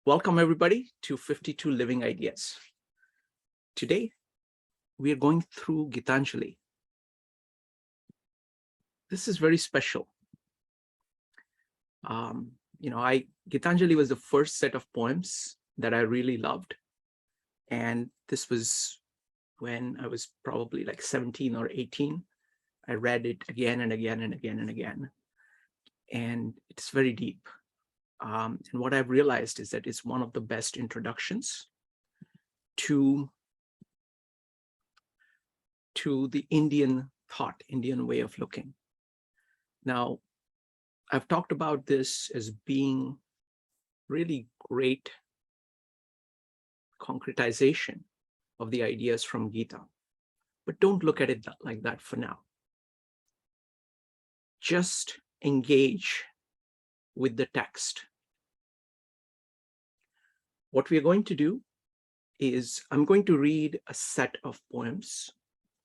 Welcome everybody to 52 Living Ideas. Today, we are going through Gitanjali. This is very special. Gitanjali was the first set of poems that I really loved. And this was when I was probably like 17 or 18. I read it again and again and again and again. And it's very deep. And what I've realized is that it's one of the best introductions to the Indian thought, Indian way of looking. Now, I've talked about this as being really great concretization of the ideas from Gita, but don't look at it like that for now. Just engage with the text. What we're going to do is I'm going to read a set of poems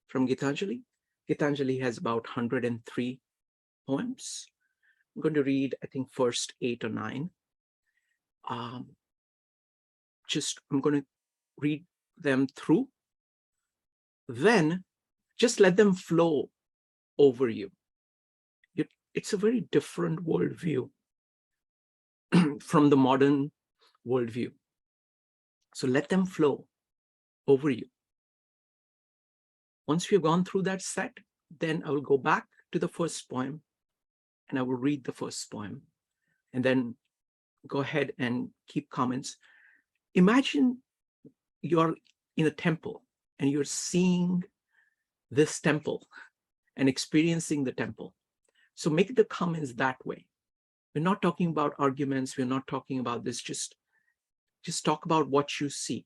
from Gitanjali. Gitanjali has about 103 poems. I'm going to read, I think, first 8 or 9. I'm going to read them through. Then just let them flow over you. It's a very different worldview from the modern worldview. So let them flow over you. Once we've gone through that set, then I will go back to the first poem and I will read the first poem and then go ahead and keep comments. Imagine you're in a temple and you're seeing this temple and experiencing the temple. So make the comments that way. We're not talking about arguments. We're not talking about this. Just talk about what you see,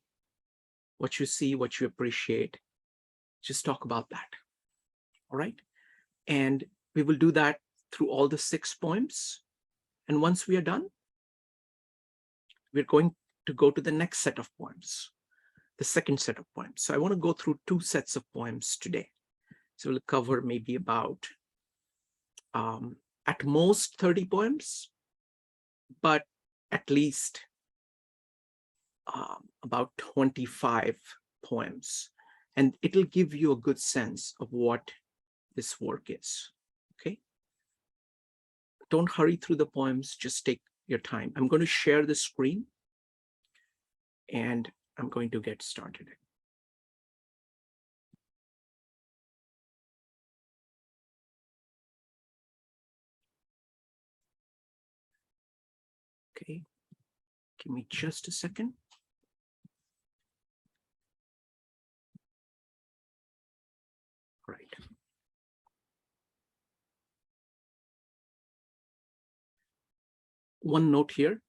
what you appreciate. Just talk about that. All right. And we will do that through all the 6 poems. And once we are done, we're going to go to the next set of poems, the second set of poems. So I want to go through 2 sets of poems today. So we'll cover maybe about, at most 30 poems, but at least about 25 poems. And it'll give you a good sense of what this work is, okay? Don't hurry through the poems, just take your time. I'm going to share the screen and I'm going to get started. Okay, give me just a second. All right. One note here.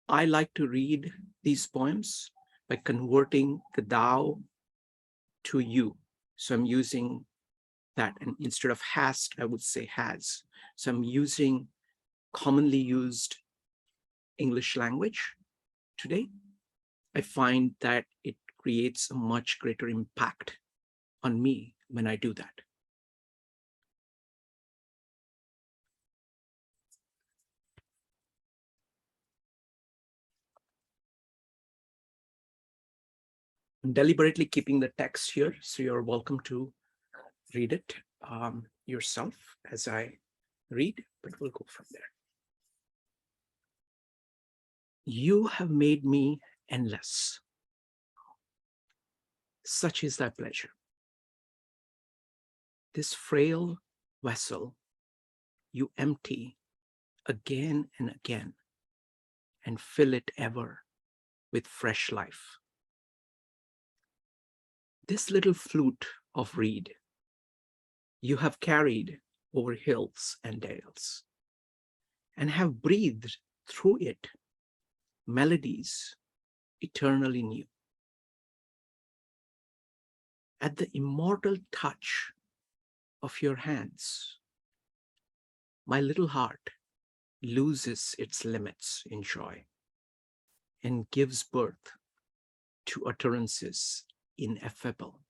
I like to read these poems by converting the thou to you. So I'm using that, and instead of hast, I would say has. So I'm using commonly used English language today. I find that it creates a much greater impact on me when I do that. I'm deliberately keeping the text here, so you're welcome to read it yourself as I read, but we'll go from there. You have made me endless. Such is thy pleasure. This frail vessel you empty again and again and fill it ever with fresh life. This little flute of reed you have carried over hills and dales and have breathed through it melodies eternally new. At the immortal touch of your hands, my little heart loses its limits in joy and gives birth to utterances ineffable.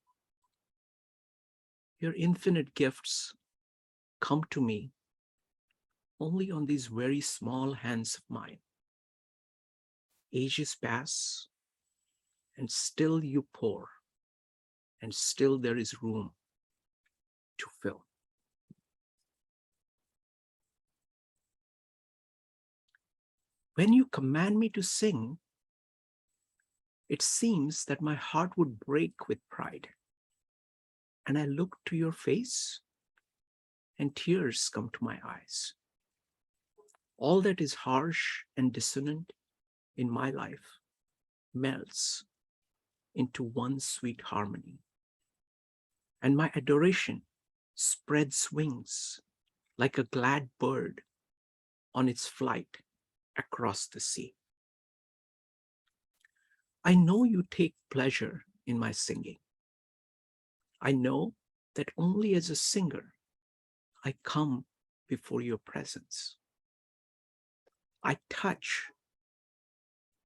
Your infinite gifts come to me only on these very small hands of mine, Ages pass, and still you pour, and still there is room to fill. When you command me to sing, it seems that my heart would break with pride. And I look to your face, and tears come to my eyes. All that is harsh and dissonant in my life melts into one sweet harmony. And my adoration spreads wings like a glad bird on its flight across the sea. I know you take pleasure in my singing. I know that only as a singer I come before your presence. I touch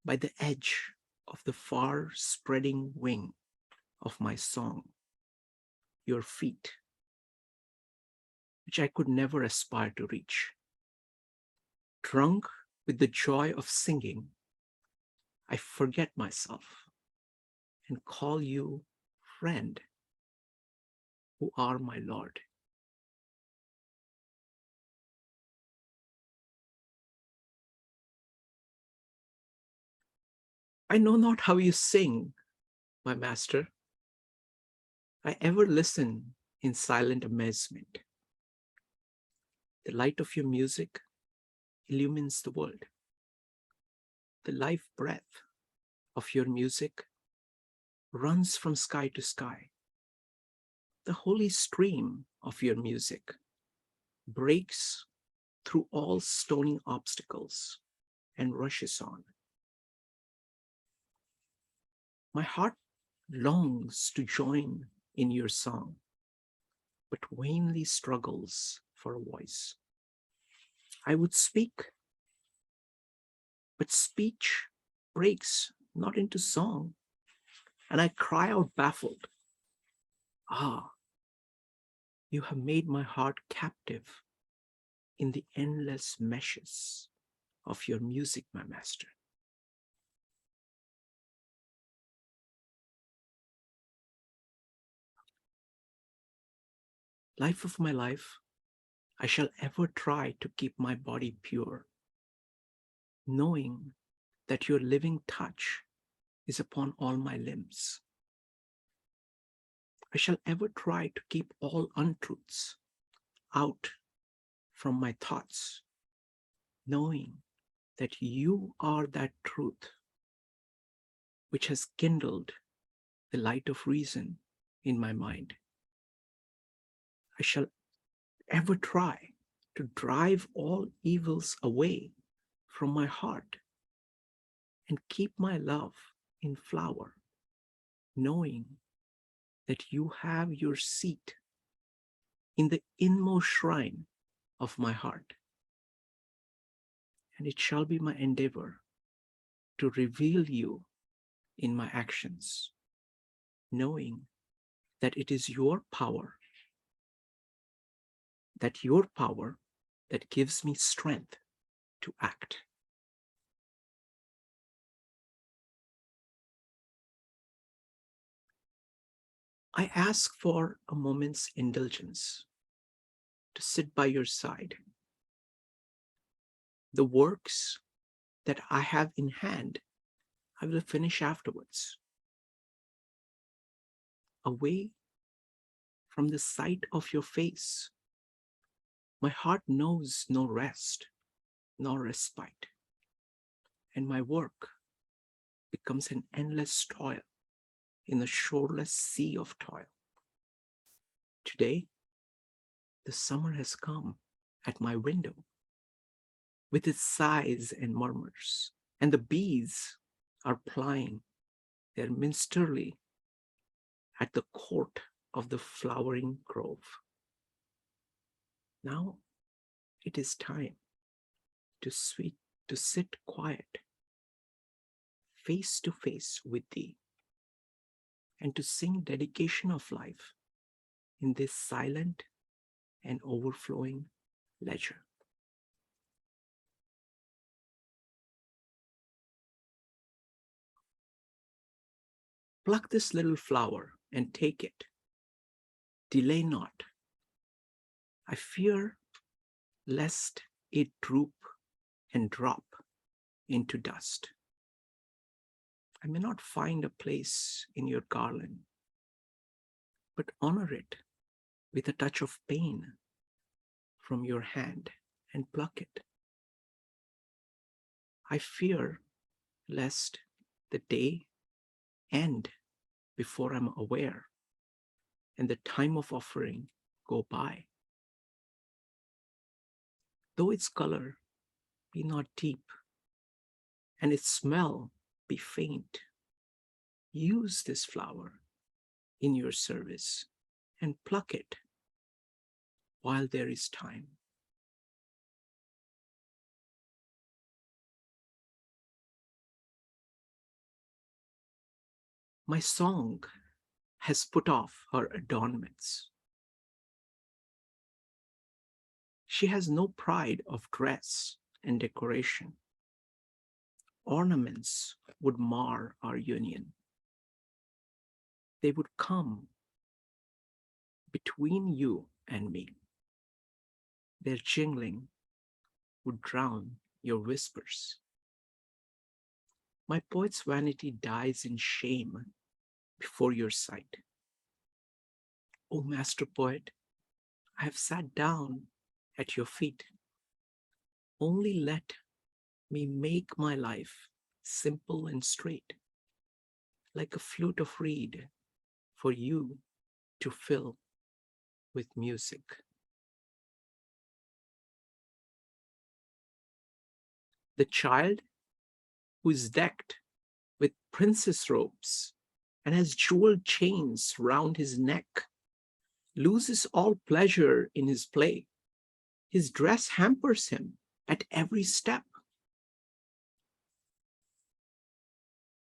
by the edge of the far spreading wing of my song your feet, which I could never aspire to reach. Drunk with the joy of singing, I forget myself and call you friend, who are my Lord. I know not how you sing, my master. I ever listen in silent amazement. The light of your music illumines the world. The life breath of your music runs from sky to sky. The holy stream of your music breaks through all stony obstacles and rushes on. My heart longs to join in your song, but vainly struggles for a voice. I would speak, but speech breaks not into song, and I cry out baffled. Ah, you have made my heart captive in the endless meshes of your music, my master. Life of my life, I shall ever try to keep my body pure, knowing that your living touch is upon all my limbs. I shall ever try to keep all untruths out from my thoughts, knowing that you are that truth which has kindled the light of reason in my mind. I shall ever try to drive all evils away from my heart and keep my love in flower, knowing that you have your seat in the inmost shrine of my heart. And it shall be my endeavor to reveal you in my actions, knowing that it is your power that gives me strength to act. I ask for a moment's indulgence to sit by your side. The works that I have in hand, I will finish afterwards. Away from the sight of your face, my heart knows no rest nor respite, and my work becomes an endless toil in a shoreless sea of toil. Today, the summer has come at my window with its sighs and murmurs, and the bees are plying their minstrelsy at the court of the flowering grove. Now it is time to sit quiet, face to face with thee, and to sing dedication of life in this silent and overflowing leisure. Pluck this little flower and take it. Delay not. I fear lest it droop and drop into dust. I may not find a place in your garland, but honor it with a touch of pain from your hand and pluck it. I fear lest the day end before I'm aware and the time of offering go by. Though its color be not deep and its smell be faint, use this flower in your service and pluck it while there is time. My song has put off her adornments. She has no pride of dress and decoration. Ornaments would mar our union. They would come between you and me. Their jingling would drown your whispers. My poet's vanity dies in shame before your sight. O master poet, I have sat down at your feet. Only let me make my life simple and straight, like a flute of reed for you to fill with music. The child who is decked with princess robes and has jeweled chains round his neck loses all pleasure in his play. His dress hampers him at every step.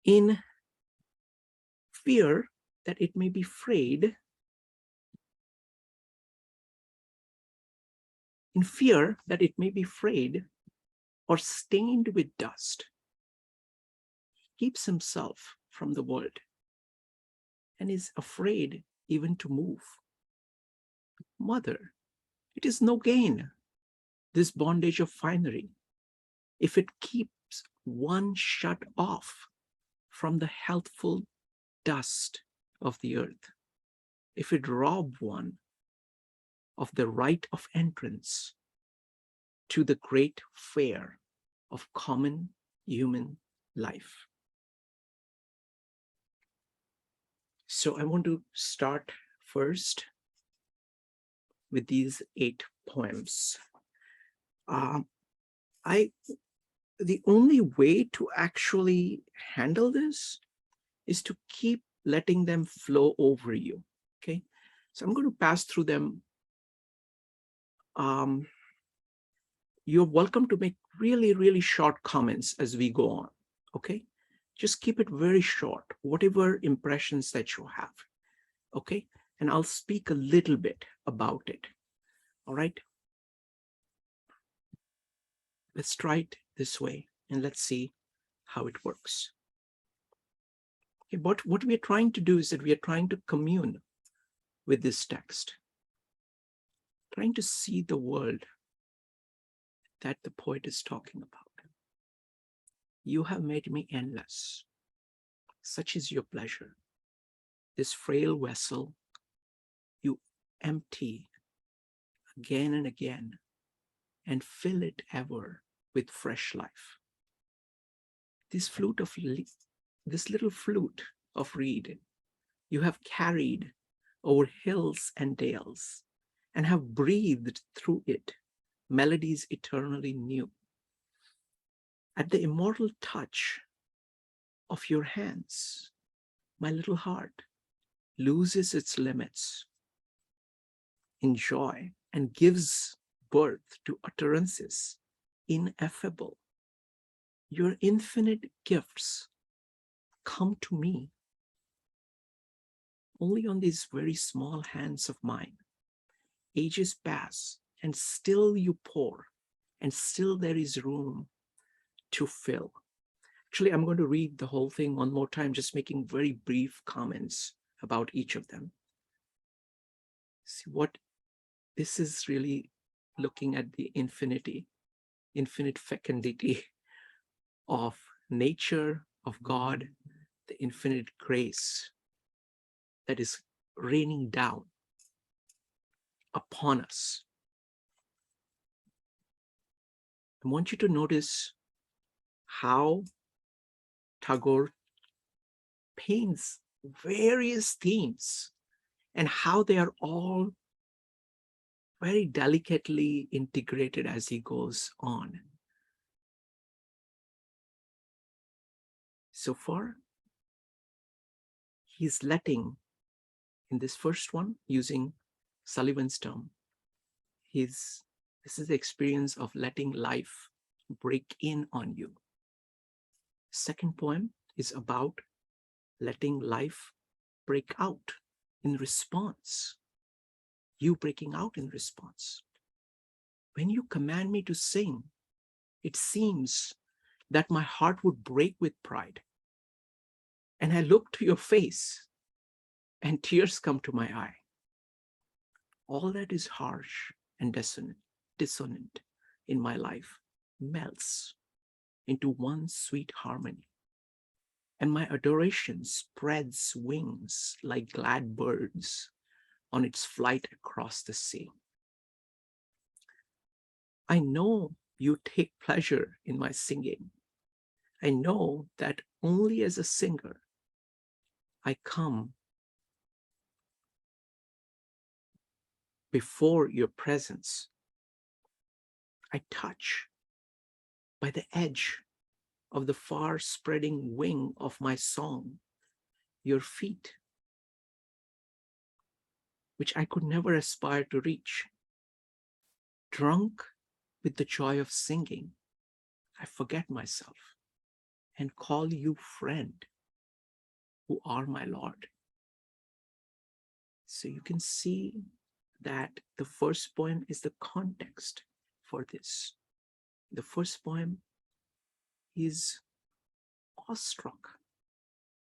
In fear that it may be frayed, or stained with dust, he keeps himself from the world and is afraid even to move. Mother, it is no gain, this bondage of finery, if it keeps one shut off from the healthful dust of the earth, if it rob one of the right of entrance to the great fair of common human life. So I want to start first with these 8 poems. The only way to actually handle this is to keep letting them flow over you, okay? So I'm going to pass through them. You're welcome to make really, really short comments as we go on, okay? Just keep it very short, whatever impressions that you have, okay? And I'll speak a little bit about it, all right? Let's try it this way and let's see how it works. Okay, but what we are trying to do is that we are trying to commune with this text, trying to see the world that the poet is talking about. You have made me endless. Such is your pleasure. This frail vessel you empty again and again and fill it ever with fresh life. This little flute of reed you have carried over hills and dales and have breathed through it melodies eternally new. At the immortal touch of your hands, my little heart loses its limits in joy and gives birth to utterances ineffable. Your infinite gifts come to me only on these very small hands of mine. Ages pass and still you pour, and still there is room to fill. Actually, I'm going to read the whole thing one more time, just making very brief comments about each of them. See what this is really looking at the infinite fecundity of nature, of God, the infinite grace that is raining down upon us. I want you to notice how Tagore paints various themes and how they are all very delicately integrated as he goes on. So far, he's letting, in this first one, using Sullivan's term, this is the experience of letting life break in on you. Second poem is about letting life break out in response. You breaking out in response. When you command me to sing, it seems that my heart would break with pride. And I look to your face and tears come to my eye. All that is harsh and dissonant in my life melts into one sweet harmony. And my adoration spreads wings like glad birds on its flight across the sea. I know you take pleasure in my singing. I know that only as a singer I come before your presence. I touch by the edge of the far spreading wing of my song your feet, which I could never aspire to reach. Drunk with the joy of singing, I forget myself and call you friend, who are my Lord. So you can see that the first poem is the context for this. The first poem is awestruck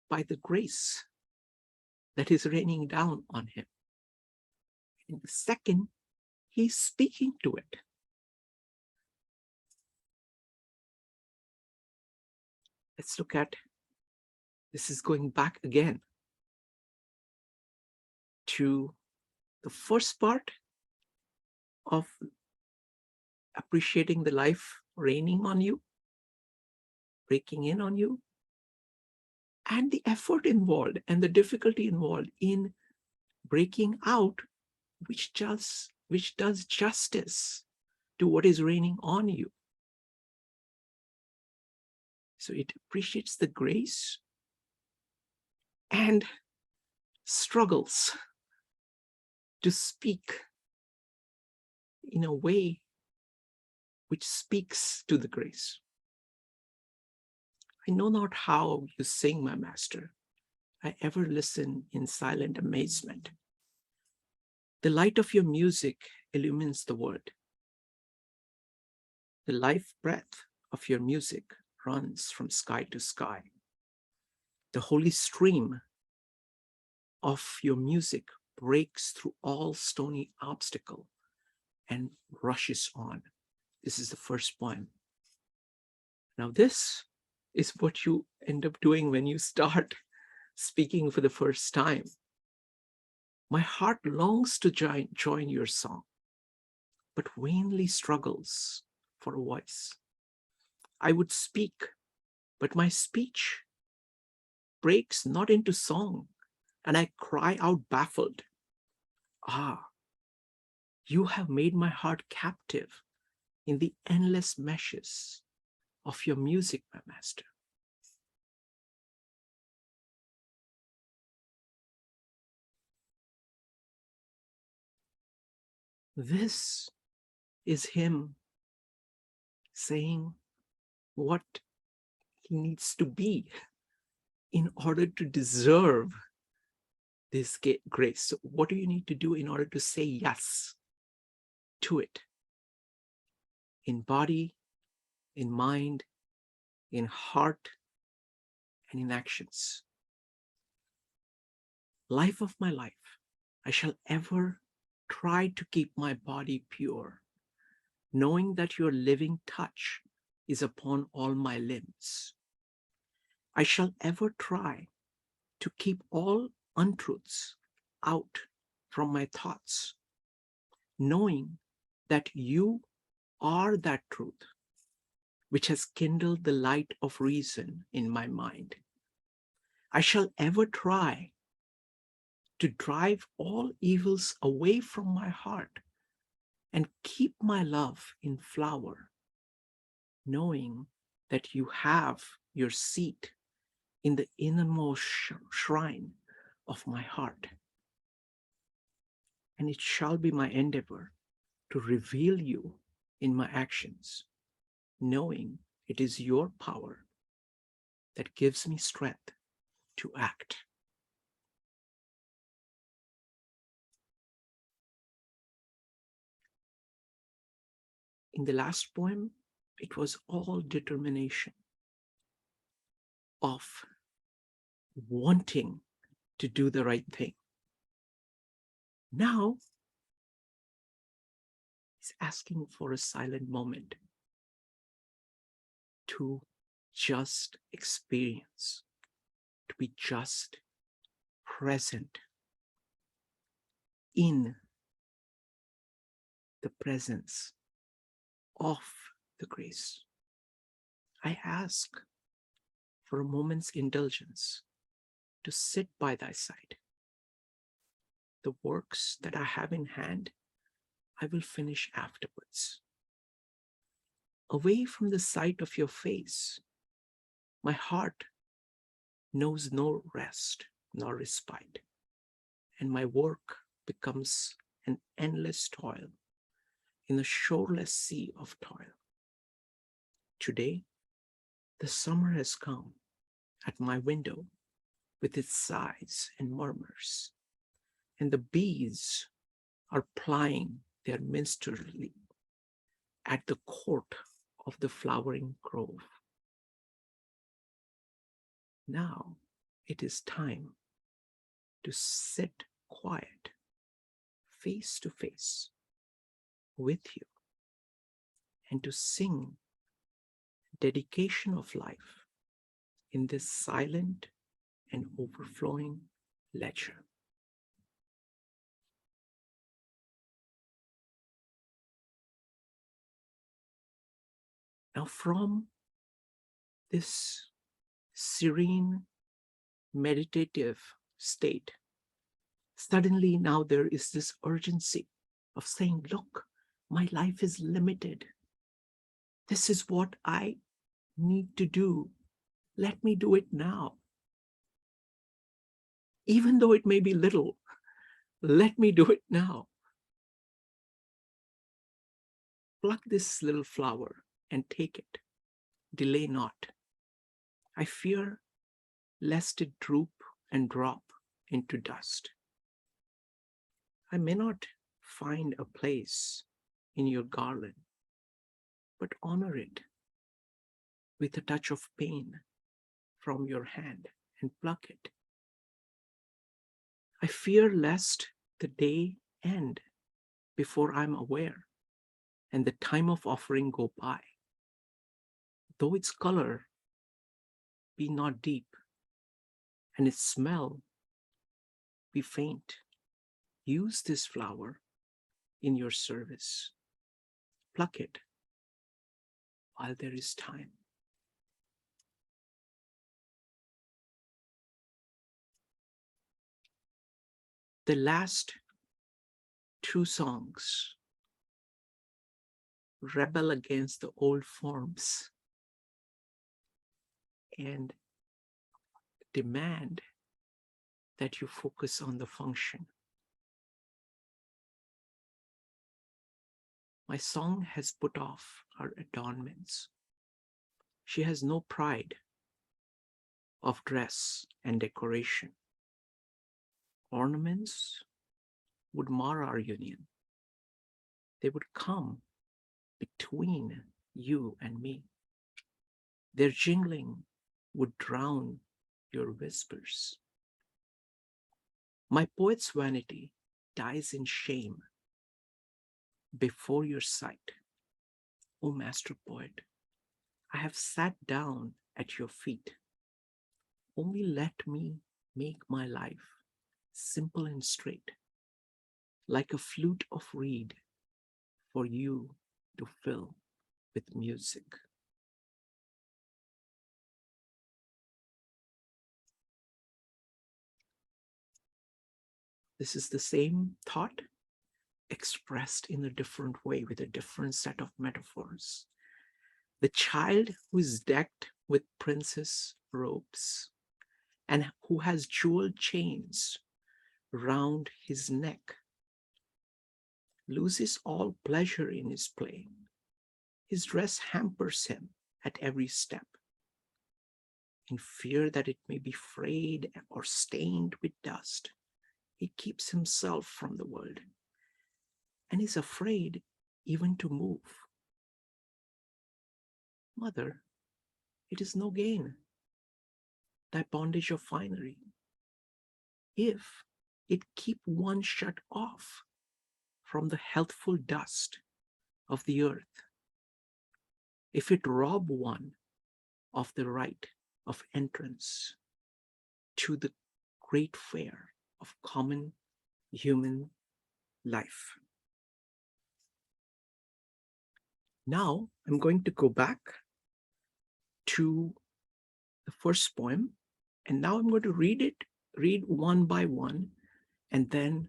by the grace that is raining down on him. In the second, he's speaking to it. Let's look at, this is going back again to the first part of appreciating the life raining on you, breaking in on you, and the effort involved and the difficulty involved in breaking out, which does justice to what is raining on you. So it appreciates the grace and struggles to speak in a way which speaks to the grace. I know not how you sing, my master. I ever listen in silent amazement. The light of your music illumines the world. The life breath of your music runs from sky to sky. The holy stream of your music breaks through all stony obstacle and rushes on. This is the first poem. Now this is what you end up doing when you start speaking for the first time. My heart longs to join your song, but vainly struggles for a voice. I would speak, but my speech breaks not into song, and I cry out baffled. Ah, you have made my heart captive in the endless meshes of your music, my master. This is him saying what he needs to be in order to deserve this grace. So what do you need to do in order to say yes to it? In body, in mind, in heart, and in actions. Life of my life, I shall ever try to keep my body pure, knowing that your living touch is upon all my limbs. I shall ever try to keep all untruths out from my thoughts, knowing that you are that truth which has kindled the light of reason in my mind. I shall ever try to drive all evils away from my heart and keep my love in flower, knowing that you have your seat in the innermost shrine of my heart. And it shall be my endeavor to reveal you in my actions, knowing it is your power that gives me strength to act. In the last poem, it was all determination of wanting to do the right thing. Now, he's asking for a silent moment to just experience, to be just present in the presence of the grace. I ask for a moment's indulgence to sit by thy side. The works that I have in hand, I will finish afterwards. Away from the sight of your face, my heart knows no rest nor respite, and my work becomes an endless toil in a shoreless sea of toil. Today, the summer has come at my window with its sighs and murmurs, and the bees are plying their minstrelsy at the court of the flowering grove. Now it is time to sit quiet, face to face with you, and to sing dedication of life in this silent and overflowing ledger. Now, from this serene, meditative state, suddenly now there is this urgency of saying, look, my life is limited. This is what I need to do. Let me do it now. Even though it may be little, let me do it now. Pluck this little flower and take it. Delay not. I fear lest it droop and drop into dust. I may not find a place in your garland, but honor it with a touch of pain from your hand and pluck it. I fear lest the day end before I'm aware and the time of offering go by. Though its color be not deep and its smell be faint, use this flower in your service. Pluck it while there is time. The last two songs rebel against the old forms and demand that you focus on the function. My song has put off her adornments. She has no pride of dress and decoration. Ornaments would mar our union. They would come between you and me. Their jingling would drown your whispers. My poet's vanity dies in shame before your sight. O master poet, I have sat down at your feet. Only let me make my life simple and straight, like a flute of reed for you to fill with music. This is the same thought expressed in a different way with a different set of metaphors. The child who is decked with princess robes and who has jeweled chains round his neck loses all pleasure in his play. His dress hampers him at every step. In fear that it may be frayed or stained with dust, he keeps himself from the world and is afraid even to move. Mother, it is no gain, thy bondage of finery, if it keep one shut off from the healthful dust of the earth, if it rob one of the right of entrance to the great fair of common human life. Now I'm going to go back to the first poem, and now I'm going to read one by one, and then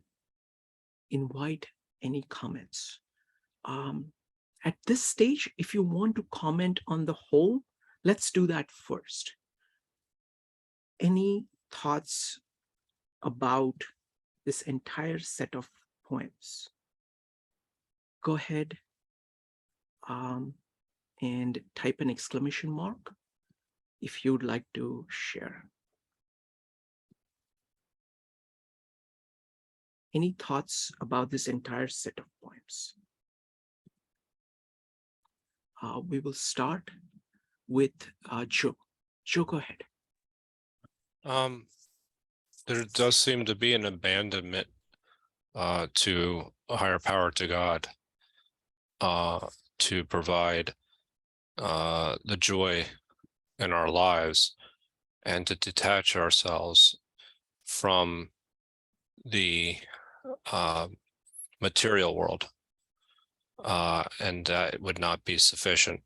invite any comments. At this stage, if you want to comment on the whole, let's do that first. Any thoughts about this entire set of poems? Go ahead and type an exclamation mark if you'd like to share. Any thoughts about this entire set of poems? We will start with Joe. Joe, go ahead. There does seem to be an abandonment to a higher power, to God, to provide the joy in our lives, and to detach ourselves from the material world, and that it would not be sufficient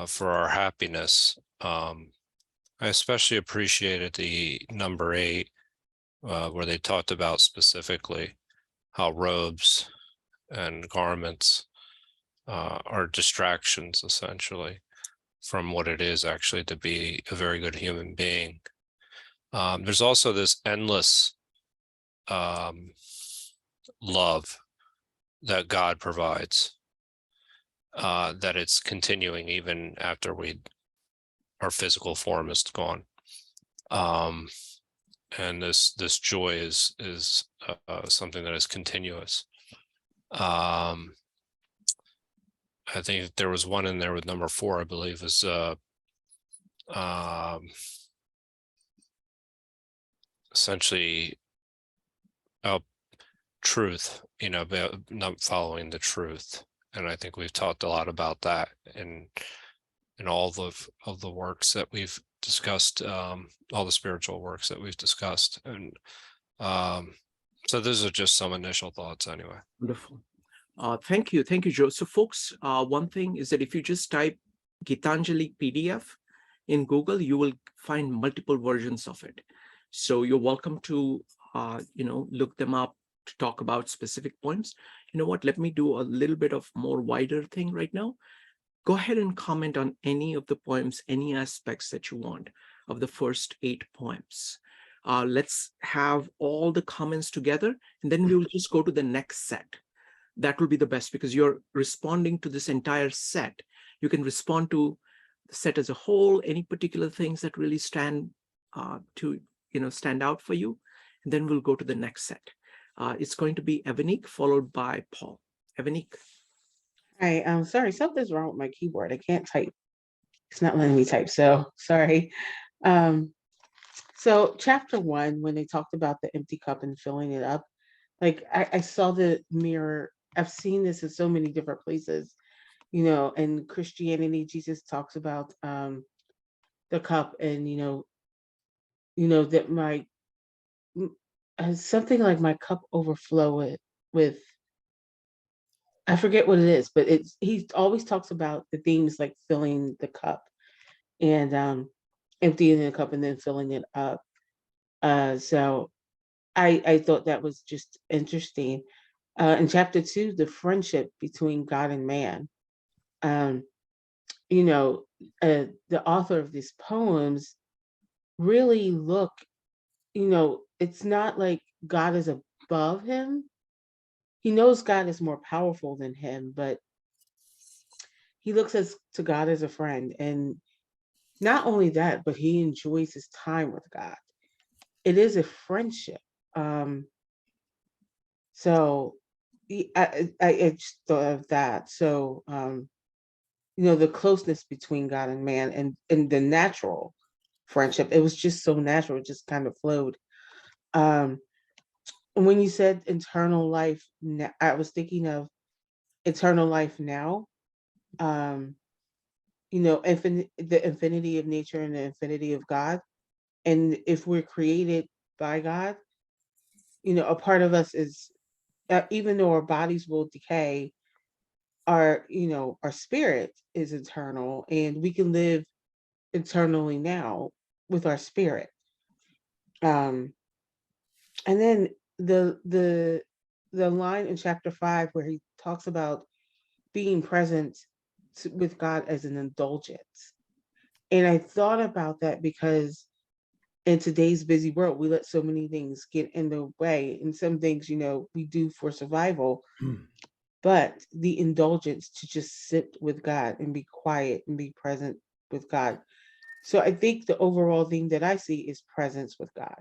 for our happiness. I especially appreciated the number 8, where they talked about specifically how robes and garments are distractions, essentially, from what it is actually to be a very good human being. There's also this endless love that God provides, that it's continuing even after our physical form is gone. And this joy is something that is continuous. I think there was one in there with number 4, I believe, is essentially truth, about not following the truth. And I think we've talked a lot about that in all of the works that we've discussed, all the spiritual works that we've discussed. And so those are just some initial thoughts anyway. Wonderful. Thank you, Joe. So folks, one thing is that if you just type Gitanjali PDF in Google, you will find multiple versions of it. So you're welcome to, look them up to talk about specific poems. You know what, let me do a little bit of more wider thing right now. Go ahead and comment on any of the poems, any aspects that you want of the first 8 poems. Let's have all the comments together, and then we will just go to the next set. That will be the best because you're responding to this entire set. You can respond to the set as a whole, any particular things that really stand out for you, and then we'll go to the next set. It's going to be Evanik followed by Paul. Evanik. Hi, I'm sorry, something's wrong with my keyboard. I can't type. It's not letting me type, so sorry. So chapter one, when they talked about the empty cup and filling it up, like I saw the mirror. I've seen this in so many different places, in Christianity, Jesus talks about the cup, and that something like my cup overflow it with, I forget what it is, but he always talks about the themes like filling the cup and emptying the cup and then filling it up. So I thought that was just interesting. In chapter two, the friendship between God and man. Um, you know, the author of these poems really look, it's not like God is above him. He knows God is more powerful than him, but he looks to God as a friend. And not only that, but he enjoys his time with God. It is a friendship. Um, so I just thought of that. So, the closeness between God and man, and the natural friendship, it was just so natural. It just kind of flowed. Um, and when you said eternal life, I was thinking of eternal life now. Um, the infinity of nature and the infinity of God. And if we're created by God, a part of us is, even though our bodies will decay, our spirit is eternal, and we can live eternally now with our spirit. Um, and then the line in chapter 5 where he talks about being present with God as an indulgence. And I thought about that because in today's busy world, we let so many things get in the way. And some things, we do for survival, but the indulgence to just sit with God and be quiet and be present with God. So I think the overall thing that I see is presence with God.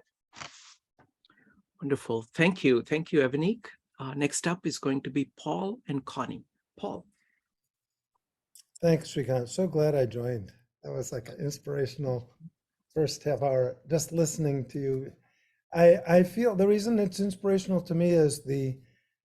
Wonderful. Thank you. Thank you, Evanique. Next up is going to be Paul and Connie. Paul. Thanks, Srikant. So glad I joined. That was like an inspirational first half hour, just listening to you. I feel the reason it's inspirational to me is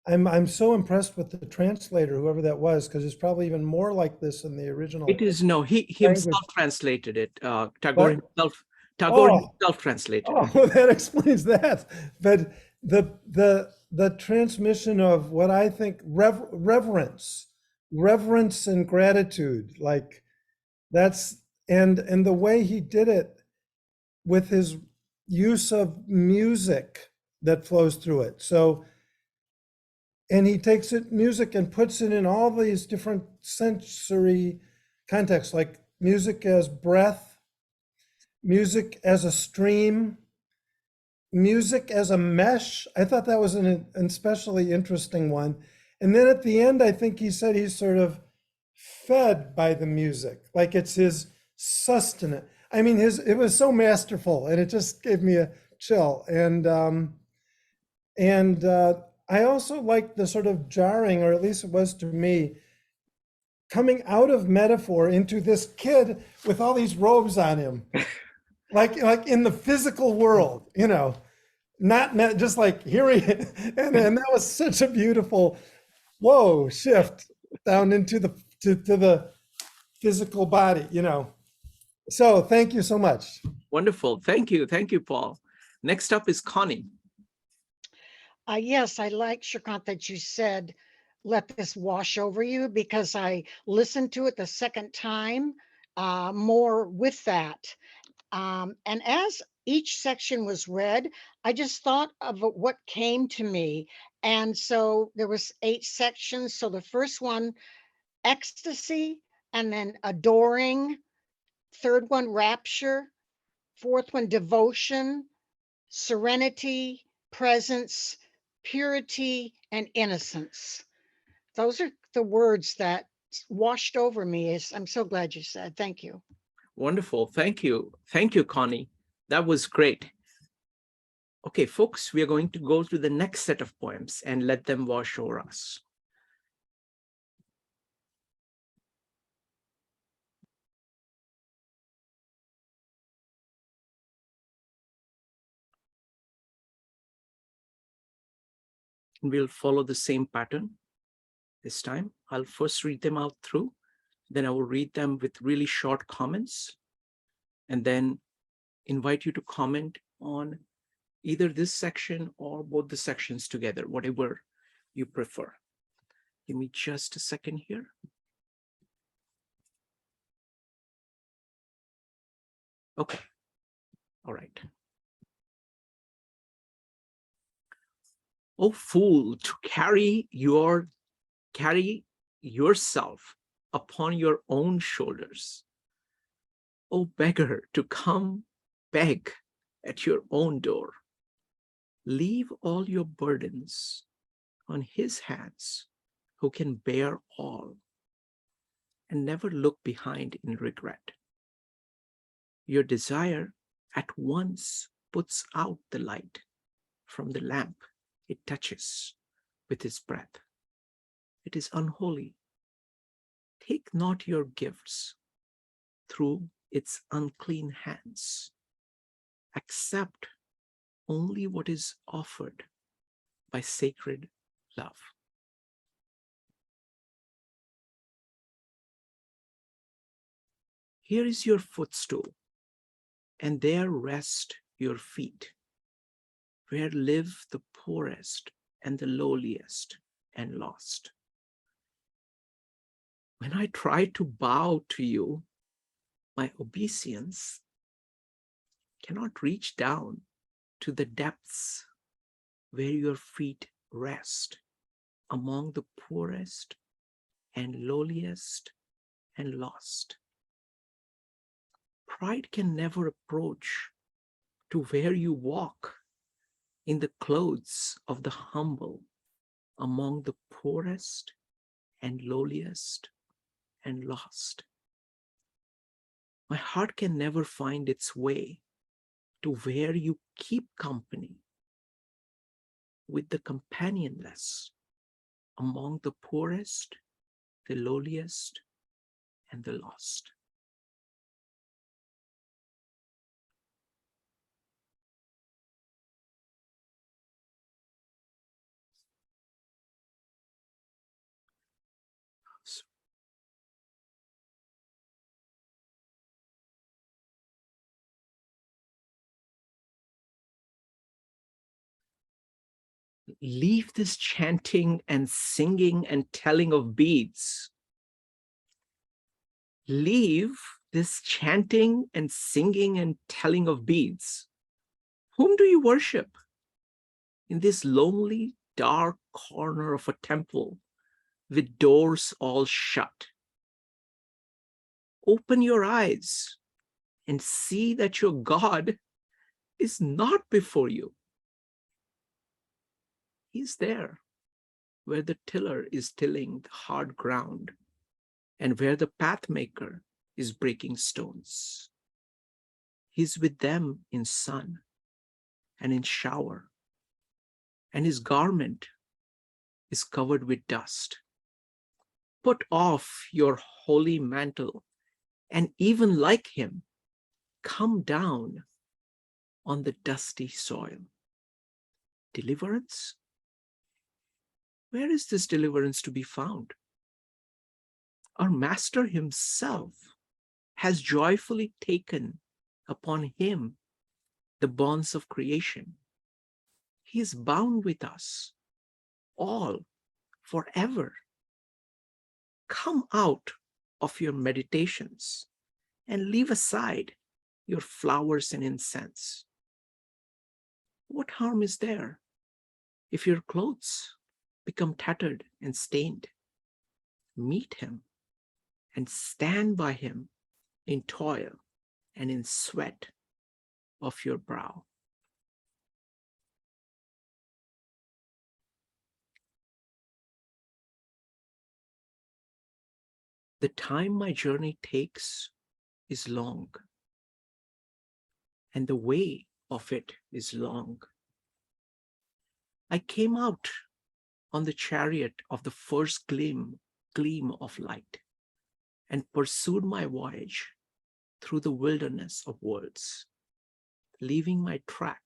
I'm so impressed with the translator, whoever that was, because it's probably even more like this in the original. It is, no, he language. himself translated it. Tagore What? Tagore Oh. himself translated it. Oh, that explains that. But the transmission of what I think reverence and gratitude, like that's and the way he did it with his use of music that flows through it. So, and he takes music and puts it in all these different sensory contexts, like music as breath, music as a stream, music as a mesh. I thought that was an especially interesting one. And then at the end, I think he said he's sort of fed by the music, like it's his sustenance. I mean, it was so masterful, and it just gave me a chill. And I also like the sort of jarring, or at least it was to me, coming out of metaphor into this kid with all these robes on him, like in the physical world, not just like here he and that was such a beautiful shift down into the to the physical body, So thank you so much. Wonderful. Thank you. Thank you, Paul. Next up is Connie. Yes, I like, Shrikant, that you said, let this wash over you, because I listened to it the second time, more with that. And as each section was read, I just thought of what came to me. And so there was 8 sections. So the first one, ecstasy, and then adoring. Third one, rapture. Fourth one, devotion, serenity, presence, purity, and innocence. Those are the words that washed over me. I'm so glad you said. Thank you. Wonderful. Thank you. Thank you, Connie. That was great. Okay, folks, we are going to go to the next set of poems and let them wash over us. And we'll follow the same pattern this time. I'll first read them out through, then I will read them with really short comments, and then invite you to comment on either this section or both the sections together, whatever you prefer. Give me just a second here. Okay, all right. Oh, fool, to carry yourself upon your own shoulders. Oh, beggar, to come beg at your own door. Leave all your burdens on his hands, who can bear all, and never look behind in regret. Your desire at once puts out the light from the lamp it touches with his breath. It is unholy. Take not your gifts through its unclean hands. Accept only what is offered by sacred love. Here is your footstool, and there rest your feet, where live the poorest and the lowliest and lost. When I try to bow to you, my obeisance cannot reach down to the depths where your feet rest among the poorest and lowliest and lost. Pride can never approach to where you walk in the clothes of the humble among the poorest and lowliest and lost. My heart can never find its way to where you keep company with the companionless among the poorest, the lowliest, and the lost. Leave this chanting and singing and telling of beads. Leave this chanting and singing and telling of beads. Whom do you worship in this lonely, dark corner of a temple with doors all shut? Open your eyes and see that your God is not before you. He's there where the tiller is tilling the hard ground and where the pathmaker is breaking stones. He's with them in sun and in shower, and his garment is covered with dust. Put off your holy mantle, and even like him, come down on the dusty soil. Deliverance? Where is this deliverance to be found? Our Master himself has joyfully taken upon him the bonds of creation. He is bound with us all forever. Come out of your meditations and leave aside your flowers and incense. What harm is there if your clothes become tattered and stained? Meet him and stand by him in toil and in sweat of your brow. The time my journey takes is long, and the way of it is long. I came out on the chariot of the first gleam of light and pursued my voyage through the wilderness of worlds, leaving my track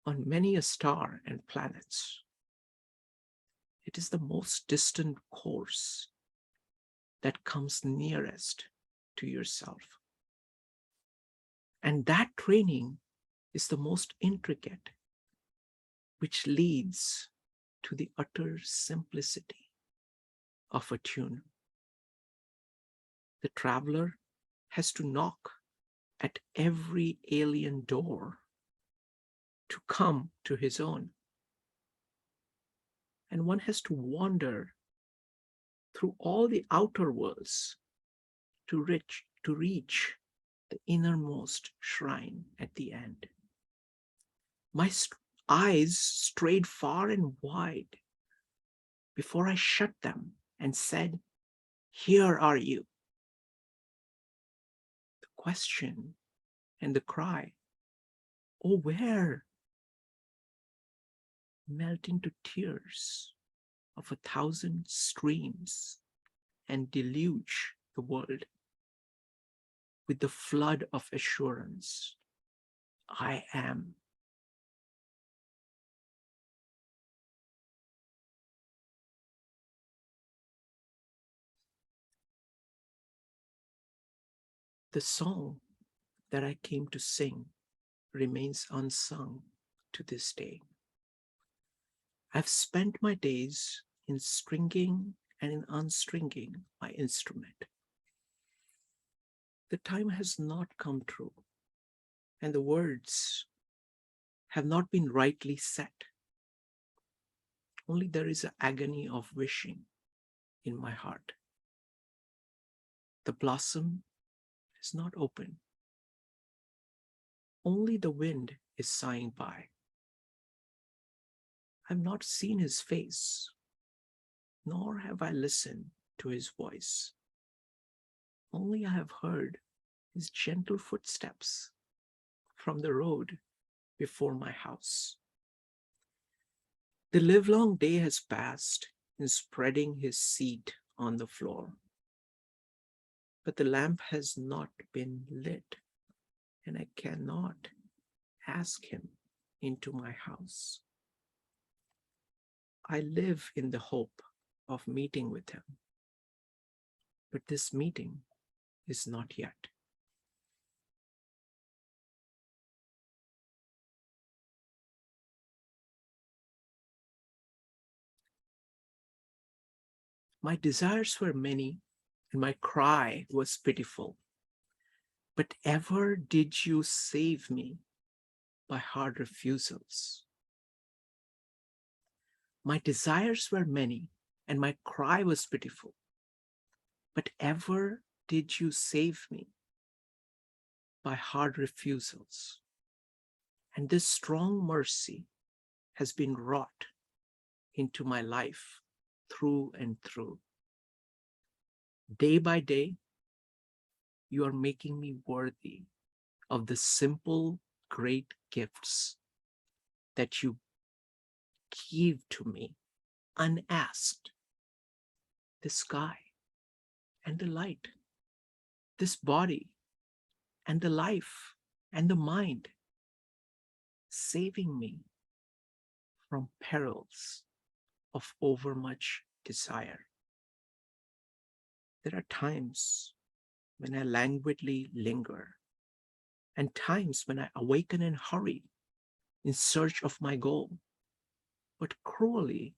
on many a star and planets. It is the most distant course that comes nearest to yourself. And that training is the most intricate, which leads to the utter simplicity of a tune. The traveler has to knock at every alien door to come to his own. And one has to wander through all the outer worlds to reach the innermost shrine at the end. My eyes strayed far and wide before I shut them and said, "Here are you." The question and the cry, "Oh, where?" melt into tears of 1,000 streams and deluge the world with the flood of assurance. I am. The song that I came to sing remains unsung to this day. I've spent my days in stringing and in unstringing my instrument. The time has not come true, and the words have not been rightly set. Only there is an agony of wishing in my heart. The blossom is not open. Only the wind is sighing by. I've not seen his face, nor have I listened to his voice. Only I have heard his gentle footsteps from the road before my house. The livelong day has passed in spreading his seat on the floor, but the lamp has not been lit, and I cannot ask him into my house. I live in the hope of meeting with him, but this meeting is not yet. My desires were many, and my cry was pitiful. But ever did you save me by hard refusals? My desires were many, and my cry was pitiful. But ever did you save me by hard refusals? And this strong mercy has been wrought into my life through and through. Day by day, you are making me worthy of the simple, great gifts that you give to me unasked. The sky and the light, this body and the life and the mind, saving me from perils of overmuch desire. There are times when I languidly linger, and times when I awaken in hurry in search of my goal. But cruelly,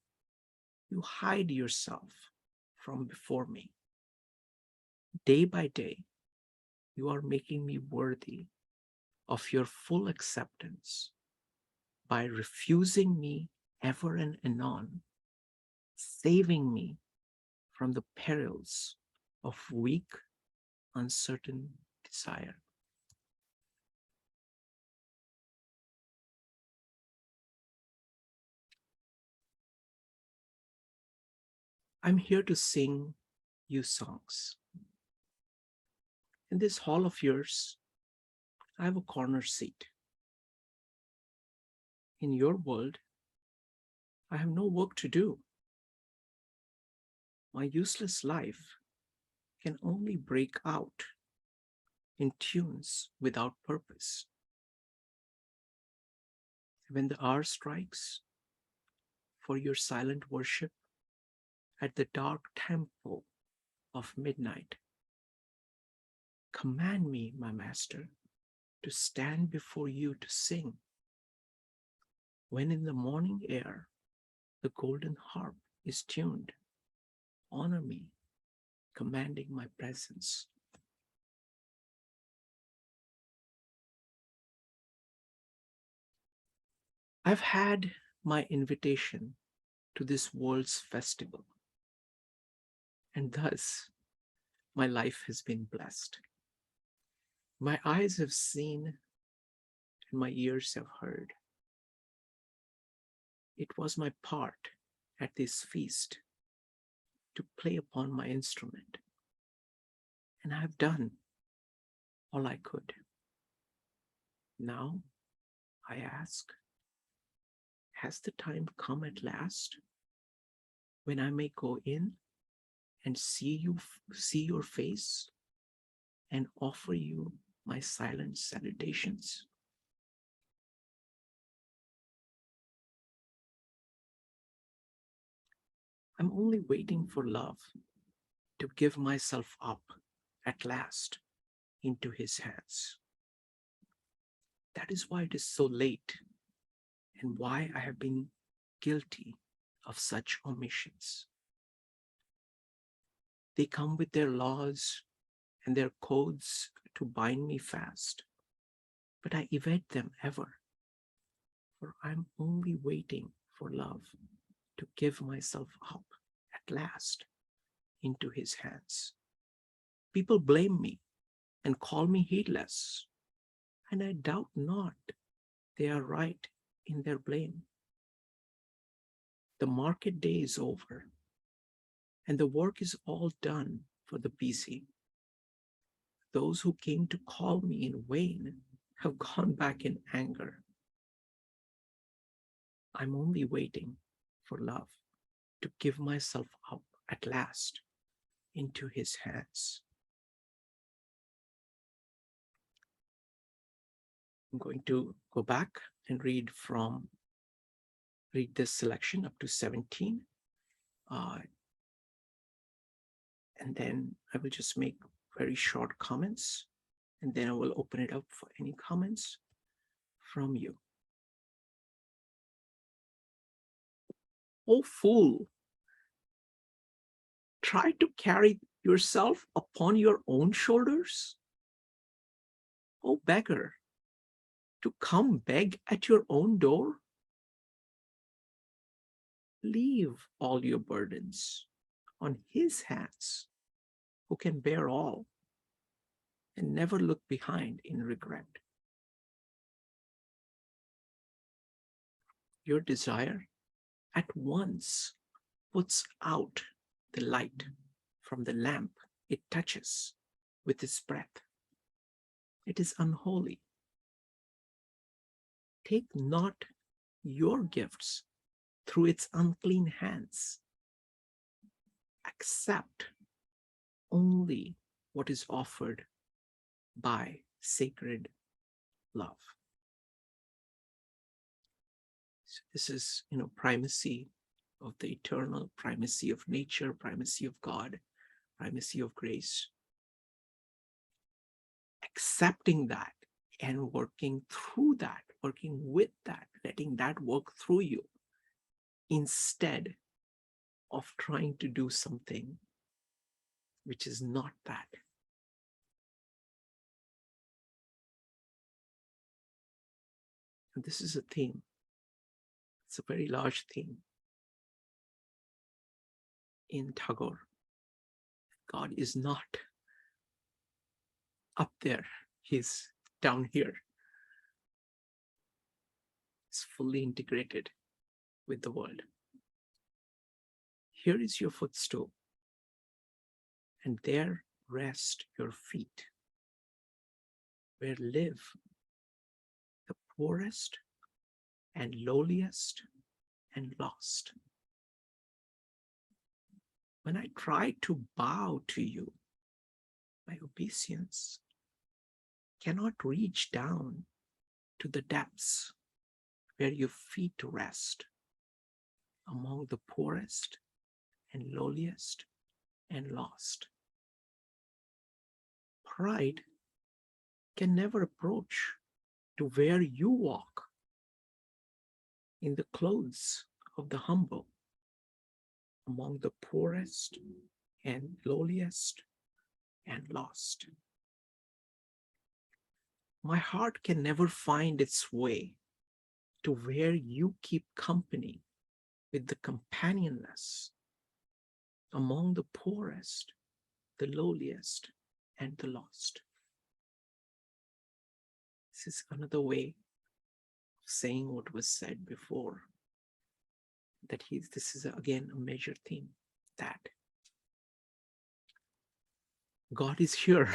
you hide yourself from before me. Day by day, you are making me worthy of your full acceptance by refusing me ever and anon, saving me from the perils of weak, uncertain desire. I'm here to sing you songs. In this hall of yours, I have a corner seat. In your world, I have no work to do. My useless life can only break out in tunes without purpose. When the hour strikes for your silent worship, at the dark temple of midnight. Command me, my master, to stand before you to sing. When in the morning air the golden harp is tuned, honor me, commanding my presence. I've had my invitation to this world's festival, and thus my life has been blessed. My eyes have seen and my ears have heard. It was my part at this feast to play upon my instrument, and I have done all I could. Now, I ask, has the time come at last when I may go in and see your face and offer you my silent salutations? I'm only waiting for love to give myself up at last into his hands. That is why it is so late and why I have been guilty of such omissions. They come with their laws and their codes to bind me fast, but I evade them ever, for I'm only waiting for love to give myself up at last into his hands. People blame me and call me heedless, and I doubt not they are right in their blame. The market day is over, and the work is all done for the busy. Those who came to call me in vain have gone back in anger. I'm only waiting for love to give myself up at last into his hands. I'm going to go back and read this selection up to 17. And then I will just make very short comments, and then I will open it up for any comments from you. Oh, fool, try to carry yourself upon your own shoulders? Oh, beggar, to come beg at your own door? Leave all your burdens on his hands, who can bear all and never look behind in regret. Your desire at once puts out the light from the lamp it touches with its breath. It is unholy. Take not your gifts through its unclean hands. Accept only what is offered by sacred love. So this is, primacy of the eternal, primacy of nature, primacy of God, primacy of grace. Accepting that and working through that, working with that, letting that work through you, instead of trying to do something which is not that. And this is a theme. It's a very large theme in Tagore. God is not up there, he's down here. He's fully integrated with the world. Here is your footstool, and there rest your feet, where live the poorest and lowliest and lost. When I try to bow to you, my obeisance cannot reach down to the depths where your feet rest among the poorest and lowliest and lost. Pride can never approach to where you walk in the clothes of the humble, among the poorest and lowliest and lost. My heart can never find its way to where you keep company with the companionless, among the poorest, the lowliest, and the lost. This is another way of saying what was said before, that this is again a major theme, that God is here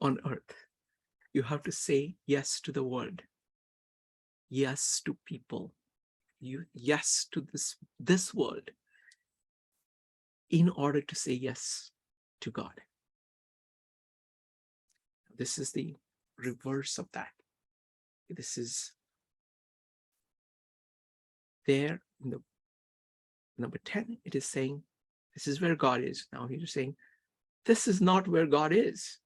on earth. You have to say yes to the word, yes to people, yes to this world, in order to say yes to God. This is the reverse of that. This is there in the number 10. It is saying, this is where God is. Now he's saying, this is not where God is.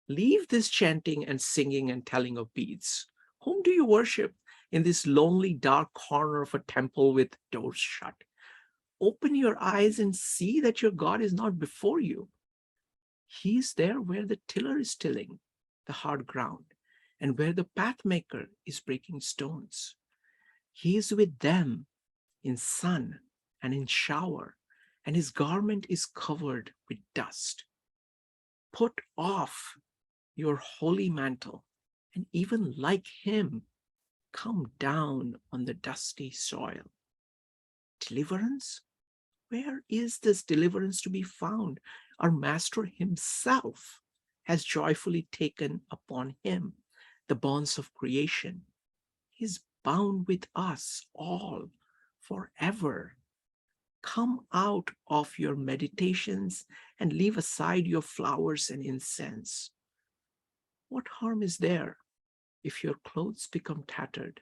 Leave this chanting and singing and telling of beads. Whom do you worship in this lonely, dark corner of a temple with doors shut? Open your eyes and see that your God is not before you. He's there where the tiller is tilling the hard ground and where the pathmaker is breaking stones. He is with them in sun and in shower, and his garment is covered with dust. Put off your holy mantle, and even like him, come down on the dusty soil. Deliverance? Where is this deliverance to be found? Our Master himself has joyfully taken upon him the bonds of creation. He's bound with us all forever. Come out of your meditations and leave aside your flowers and incense. What harm is there if your clothes become tattered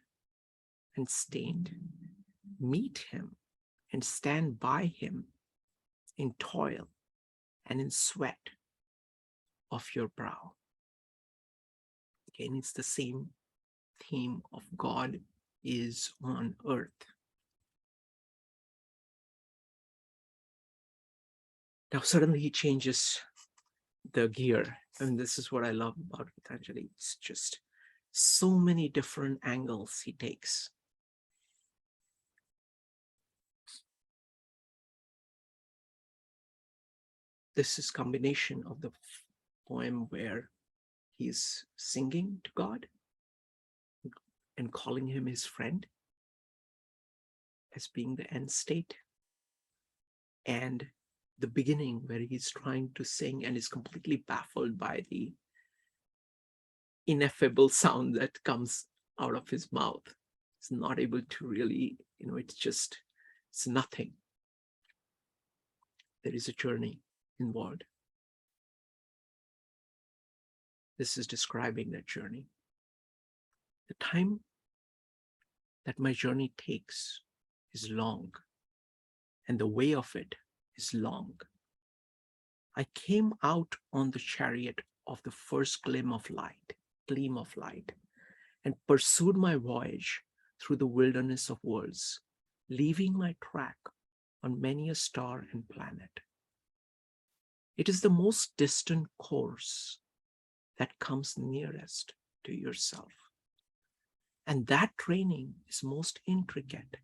and stained? Meet him and stand by him in toil and in sweat of your brow. Again, it's the same theme of God is on earth. Now suddenly he changes the gear, and this is what I love about Gitanjali. It's just so many different angles he takes. This is combination of the poem where he's singing to God and calling him his friend as being the end state, and the beginning where he's trying to sing and is completely baffled by the ineffable sound that comes out of his mouth. He's not able to really, it's nothing. There is a journey involved. This is describing that journey. The time that my journey takes is long, and the way of it is long. I came out on the chariot of the first gleam of light, and pursued my voyage through the wilderness of worlds, leaving my track on many a star and planet. It is the most distant course that comes nearest to yourself. And that training is most intricate,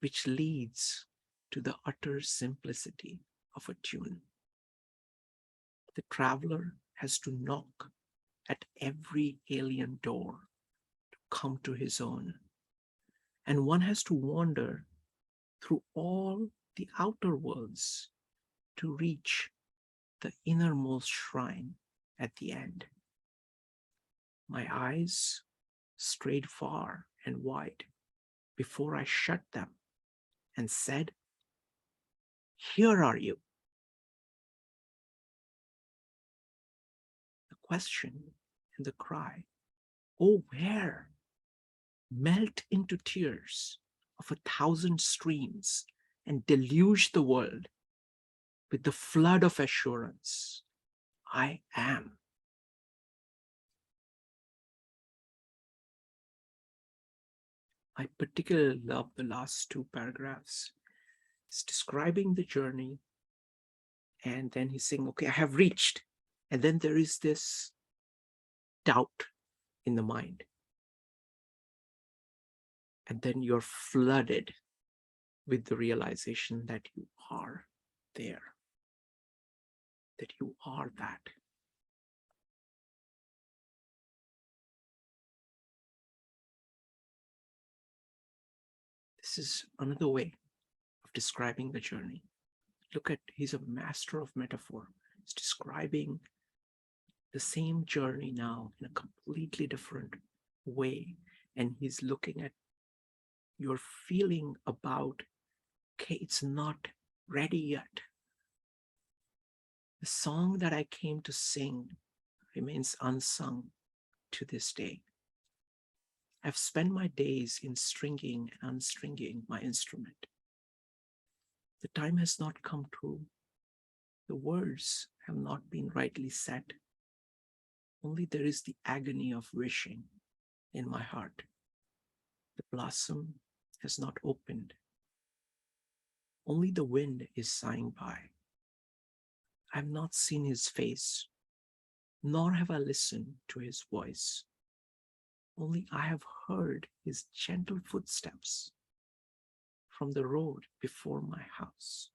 which leads to the utter simplicity of a tune. The traveler has to knock at every alien door to come to his own. And one has to wander through all the outer worlds to reach the innermost shrine at the end. My eyes strayed far and wide before I shut them and said, "Here are you." The question and the cry, "Oh, where?" melt into tears of 1,000 streams and deluge the world with the flood of assurance, I am. I particularly love the last two paragraphs. It's describing the journey, and then he's saying, okay, I have reached. And then there is this doubt in the mind. And then you're flooded with the realization that you are there, that you are that. This is another way of describing the journey. Look at, he's a master of metaphor. He's describing the same journey now in a completely different way. And he's looking at your feeling about, okay, it's not ready yet. The song that I came to sing remains unsung to this day. I've spent my days in stringing and unstringing my instrument. The time has not come true. The words have not been rightly said. Only there is the agony of wishing in my heart. The blossom has not opened. Only the wind is sighing by. I have not seen his face, nor have I listened to his voice. Only I have heard his gentle footsteps from the road before my house.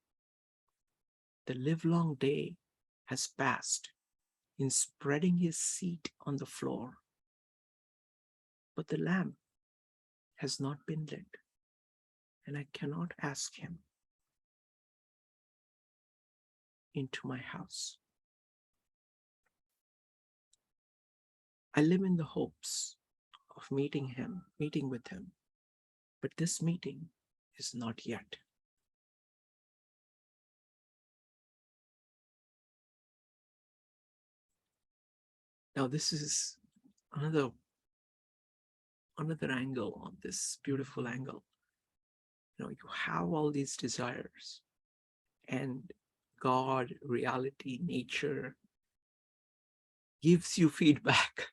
The livelong day has passed in spreading his seat on the floor, but the lamp has not been lit, and I cannot ask him into my house. I live in the hopes of meeting with him, but this meeting is not yet. Now, this is another angle on this beautiful angle. You have all these desires, and God, reality, nature gives you feedback,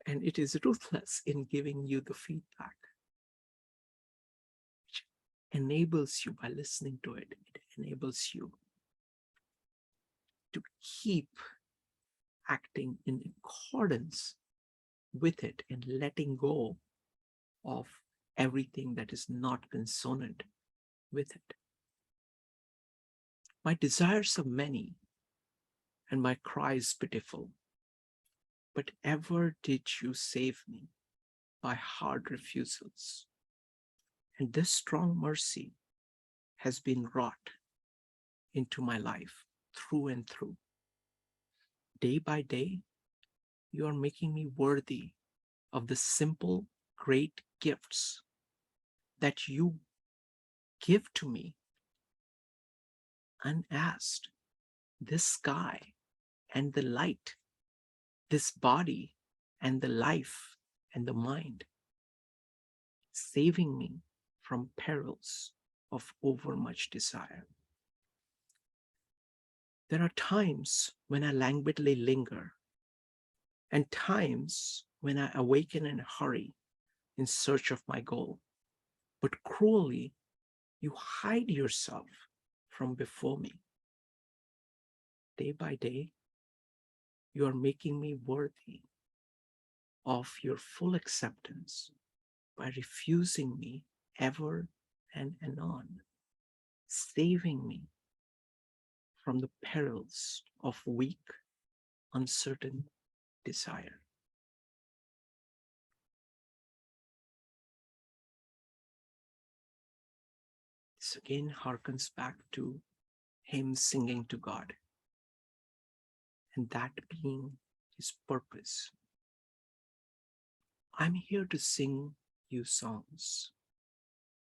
and it is ruthless in giving you the feedback, which enables you, by listening to it, it enables you to keep acting in accordance with it and letting go of everything that is not consonant with it. My desires are many, and my cries pitiful, but ever did you save me by hard refusals. And this strong mercy has been wrought into my life through and through. Day by day, you are making me worthy of the simple, great gifts that you give to me unasked. This sky and the light, this body and the life and the mind, saving me from perils of overmuch desire. There are times when I languidly linger, and times when I awaken in a hurry in search of my goal. But cruelly, you hide yourself from before me. Day by day, you are making me worthy of your full acceptance by refusing me ever and anon, saving me from the perils of weak, uncertain desire. This again harkens back to him singing to God, and that being his purpose. I'm here to sing you songs.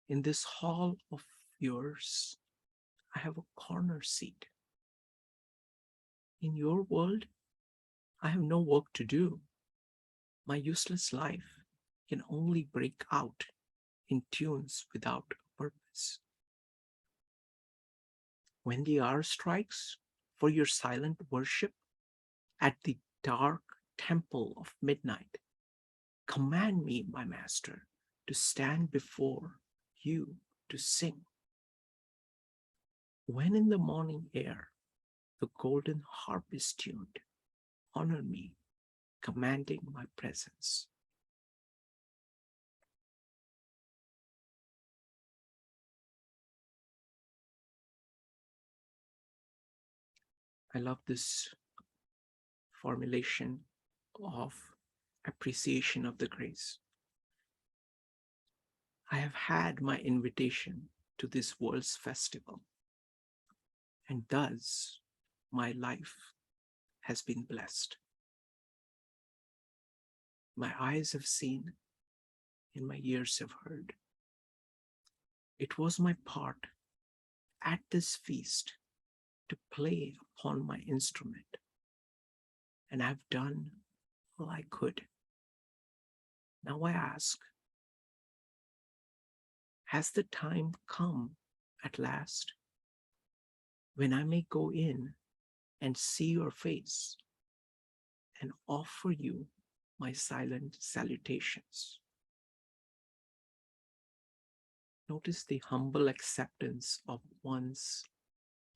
In this hall of yours, I have a corner seat. In your world, I have no work to do. My useless life can only break out in tunes without a purpose. When the hour strikes for your silent worship at the dark temple of midnight, command me, my master, to stand before you to sing. When in the morning air the golden harp is tuned, honor me, commanding my presence. I love this formulation of appreciation of the grace. I have had my invitation to this world's festival, and thus my life has been blessed. My eyes have seen, and my ears have heard. It was my part at this feast to play upon my instrument, and I've done all I could. Now I ask, has the time come at last when I may go in and see your face and offer you my silent salutations? Notice the humble acceptance of one's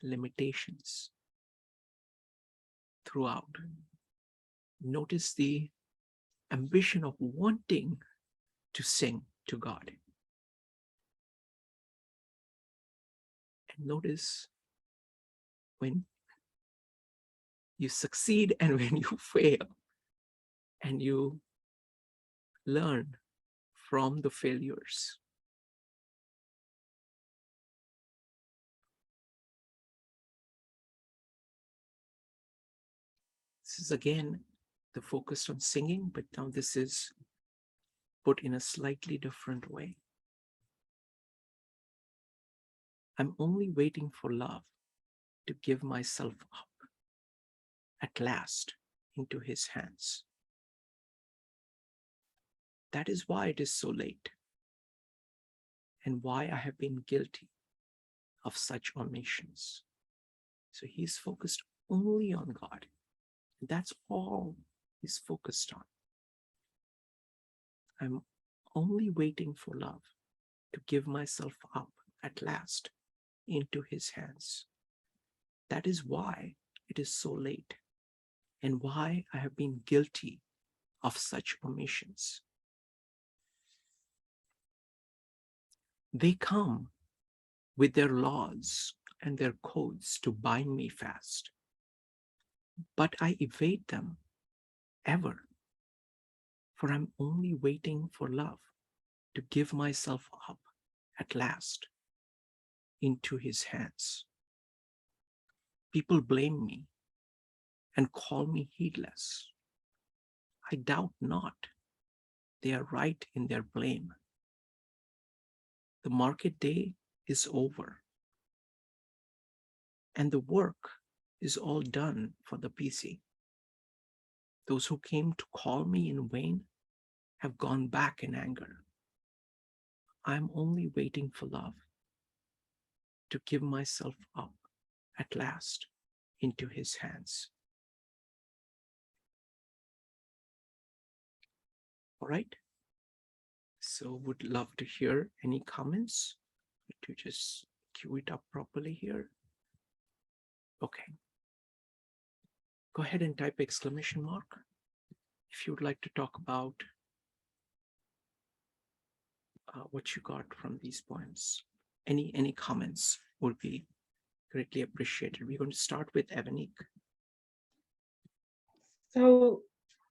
limitations throughout. Notice the ambition of wanting to sing to God. And notice when you succeed and when you fail, and you learn from the failures. This is again the focus on singing, but now this is put in a slightly different way. I'm only waiting for love to give myself up at last into his hands. That is why it is so late, and why I have been guilty of such omissions. So he's focused only on God. And that's all he's focused on. I'm only waiting for love to give myself up at last into his hands. That is why it is so late, and why I have been guilty of such omissions. They come with their laws and their codes to bind me fast, but I evade them ever, for I'm only waiting for love to give myself up at last into his hands. People blame me and call me heedless. I doubt not they are right in their blame. The market day is over, and the work is all done for the PC. Those who came to call me in vain have gone back in anger. I'm only waiting for love to give myself up at last into his hands. All right. So would love to hear any comments to just cue it up properly here. Okay. Go ahead and type exclamation mark if you would like to talk about what you got from these poems. Any comments would be greatly appreciated. We're going to start with Evanik. So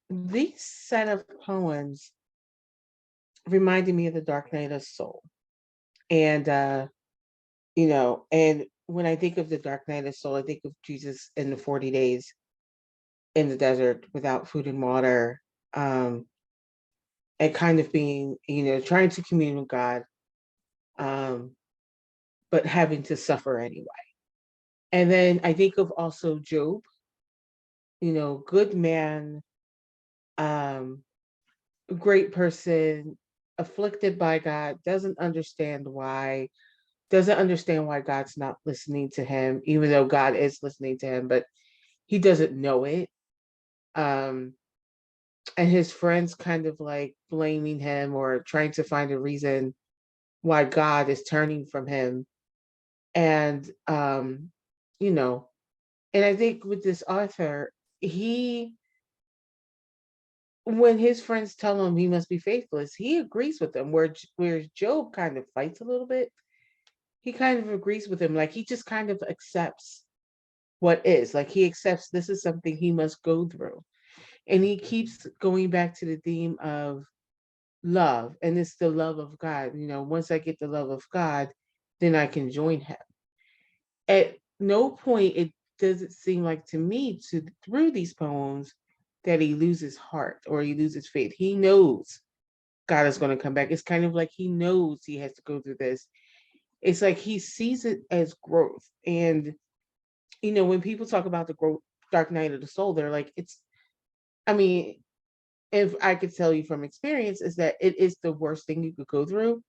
this set of poems reminded me of the Dark Night of Soul. And and when I think of the Dark Night of Soul, I think of Jesus in the 40 days in the desert without food and water, and kind of being, trying to commune with God, but having to suffer anyway. And then I think of also Job, good man, great person, afflicted by God, doesn't understand why, doesn't understand why God's not listening to him, even though God is listening to him, but he doesn't know it. And his friends kind of like blaming him or trying to find a reason why God is turning from him. And, you know, and I think with this author, when his friends tell him he must be faithless, he agrees with them. Where Job kind of fights a little bit, he kind of agrees with him. Like he just kind of accepts what is. Like he accepts this is something he must go through. And he keeps going back to the theme of love. And it's the love of God. You know, once I get the love of God, then I can join him. At no point it does it seem like to me through these poems that he loses heart or he loses faith. He knows God is going to come back. It's kind of like he knows he has to go through this. It's like he sees it as growth. And, you know, when people talk about the growth, dark night of the soul, they're like, I mean, if I could tell you from experience, is that it is the worst thing you could go through,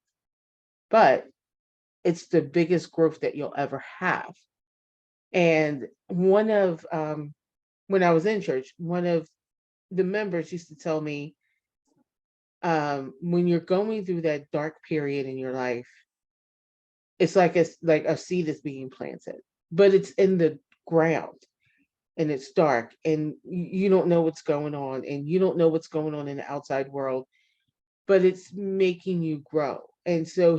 but it's the biggest growth that you'll ever have. And when I was in church, one of the members used to tell me, when you're going through that dark period in your life, it's like a seed is being planted, but it's in the ground and it's dark and you don't know what's going on and you don't know what's going on in the outside world, but it's making you grow. And so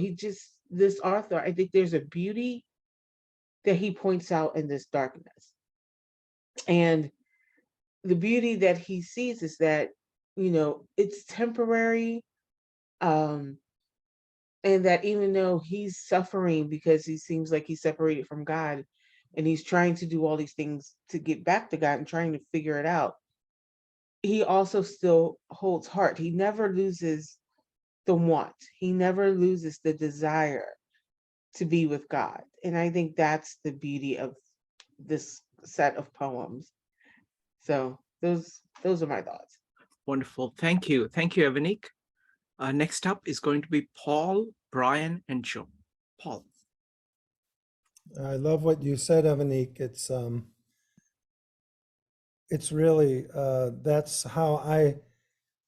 this author, I think there's a beauty that he points out in this darkness. And the beauty that he sees is that, you know, it's temporary. And that even though he's suffering because he seems like he's separated from God and he's trying to do all these things to get back to God and trying to figure it out, he also still holds heart. He never loses the want. He never loses the desire to be with God. And I think that's the beauty of this set of poems. So those are my thoughts. Wonderful. Thank you. Thank you, Evanik. Next up is going to be Paul, Brian, and Joe. Paul. I love what you said, Evanik. It's really, that's how I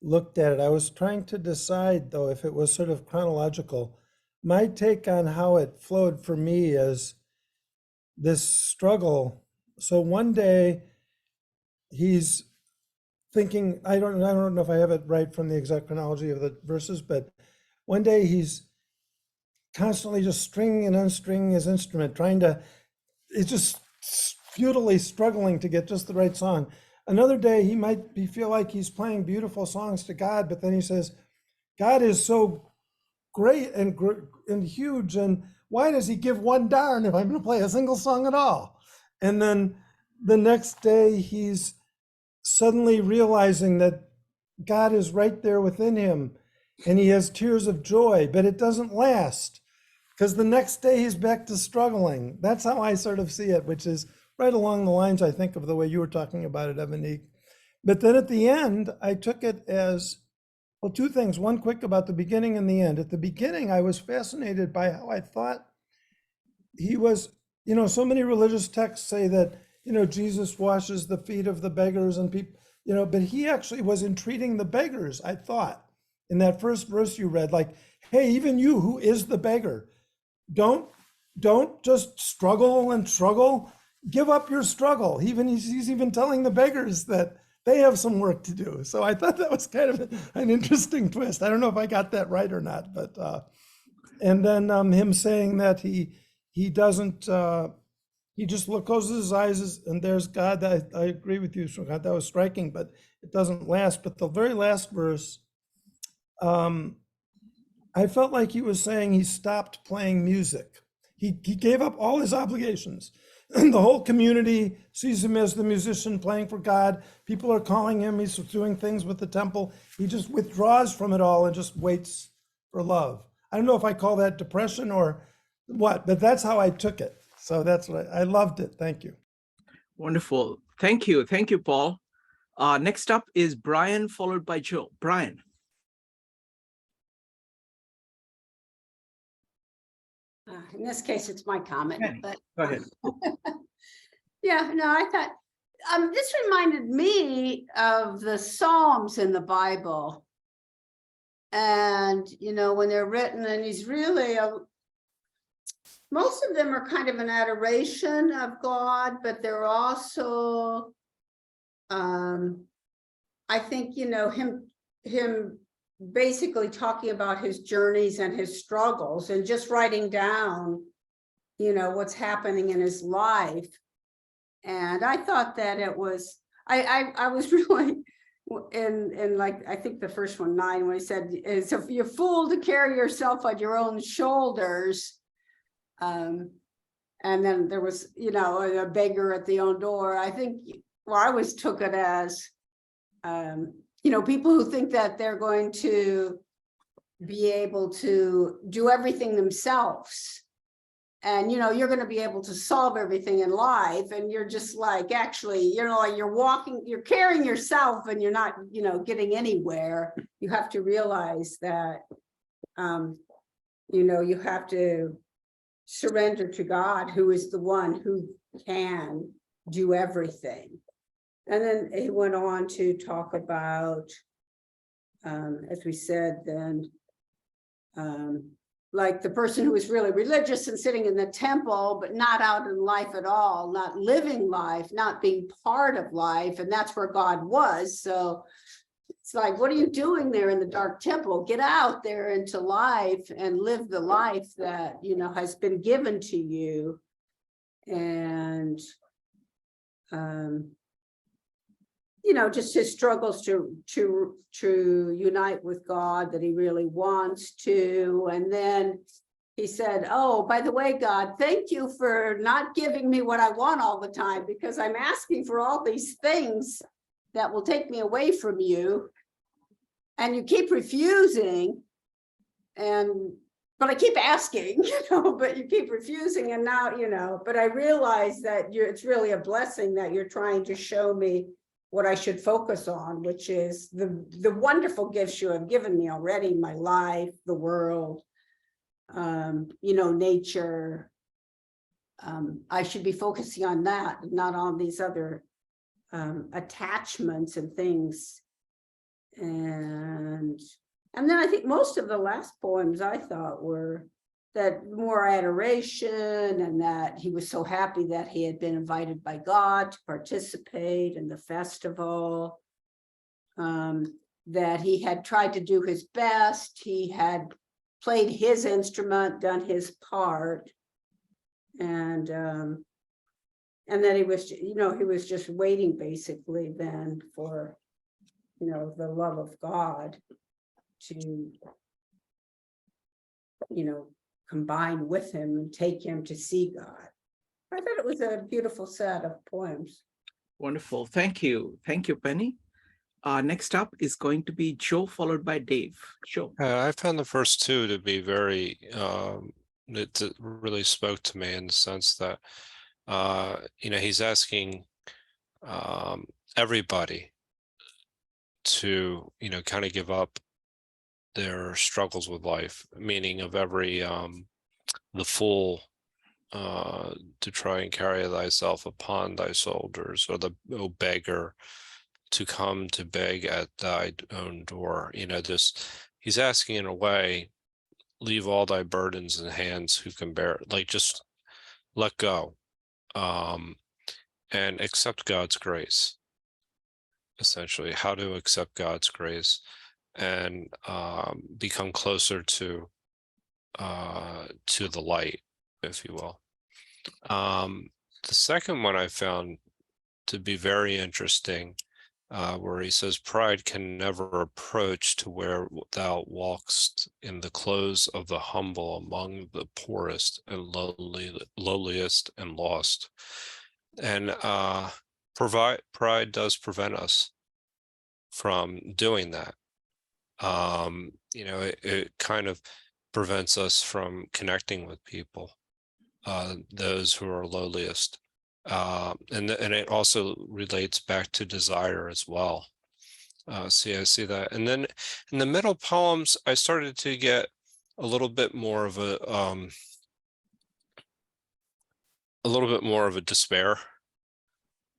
looked at it. I was trying to decide, though, if it was sort of chronological. My take on how it flowed for me is this struggle. So one day he's thinking, I don't know if I have it right from the exact chronology of the verses, but one day he's constantly just stringing and unstringing his instrument, it's just futilely struggling to get just the right song. Another day he might feel like he's playing beautiful songs to God, but then he says, God is so great and huge, and why does he give one darn if I'm going to play a single song at all? And then the next day he's suddenly realizing that God is right there within him and he has tears of joy, but it doesn't last because the next day he's back to struggling. That's how I sort of see it, which is right along the lines, I think, of the way you were talking about it, Evanik. But then at the end, I took it as, well, two things. One quick about the beginning and the end. At the beginning, I was fascinated by how I thought he was, so many religious texts say that, Jesus washes the feet of the beggars and people, but he actually was entreating the beggars, I thought, in that first verse you read, like, hey, even you who is the beggar, don't just struggle and struggle. Give up your struggle. He's even telling the beggars that they have some work to do. So I thought that was kind of an interesting twist. I don't know if I got that right or not, but and then him saying that he doesn't. He just closes his eyes and there's God. I agree with you, God. That was striking, but it doesn't last. But the very last verse, I felt like he was saying he stopped playing music. He gave up all his obligations. The whole community sees him as the musician playing for God. People are calling him. He's doing things with the temple. He just withdraws from it all and just waits for love. I don't know if I call that depression or what, but that's how I took it. So that's what I loved it. Thank you. Wonderful. Thank you. Thank you, Paul. Next up is Brian, followed by Joe. Brian. In this case, it's my comment, Penny, but Go ahead. yeah, no, I thought, this reminded me of the Psalms in the Bible. And, you know, when they're written, and he's really, most of them are kind of an adoration of God, but they're also, I think, you know, him basically talking about his journeys and his struggles and just writing down, you know, what's happening in his life. And I thought that it was, I was really, in like, I think the first one, 9, when he said, it's if you're fool to carry yourself on your own shoulders. And then there was, you know, a beggar at the own door. I think, well, I always took it as, you know, people who think that they're going to be able to do everything themselves. And, you know, you're going to be able to solve everything in life. And you're just like, actually, you know, like you're carrying yourself and you're not, you know, getting anywhere. You have to realize that, you know, you have to surrender to God, who is the one who can do everything. And then he went on to talk about, as we said, then, like the person who is really religious and sitting in the temple, but not out in life at all, not living life, not being part of life. And that's where God was. So it's like, what are you doing there in the dark temple? Get out there into life and live the life that, you know, has been given to you. And, you know, just his struggles to unite with God, that he really wants to. And then he said, oh, by the way, God, thank you for not giving me what I want all the time, because I'm asking for all these things that will take me away from you. And you keep refusing. But I keep asking, you know, but you keep refusing. And now, you know, but I realize that it's really a blessing that you're trying to show me what I should focus on, which is the wonderful gifts you have given me already, my life, the world, you know, nature. I should be focusing on that, not on these other attachments and things. And then I think most of the last poems I thought were that more adoration, and that he was so happy that he had been invited by God to participate in the festival, that he had tried to do his best, he had played his instrument, done his part, and that he was, you know, he was just waiting basically then for, you know, the love of God to, you know, combine with him and take him to see God. I thought it was a beautiful set of poems. Wonderful. Thank you. Thank you, Penny. Next up is going to be Joe, followed by Dave. Joe. I found the first 2 to be very, it really spoke to me in the sense that, you know, he's asking everybody to, you know, kind of give up their struggles with life, meaning of every, the fool, to try and carry thyself upon thy shoulders, or the beggar to come to beg at thy own door. You know, he's asking in a way, leave all thy burdens in hands who can bear it. Like, just let go, and accept God's grace. Essentially, how to accept God's grace and become closer to the light, if you will. The second one I found to be very interesting, where he says, pride can never approach to where thou walkst in the clothes of the humble among the poorest and lowliest and lost. And pride does prevent us from doing that. You know, it kind of prevents us from connecting with people, those who are lowliest. And it also relates back to desire as well. I see that. And then in the middle poems, I started to get a little bit more of a a little bit more of a despair.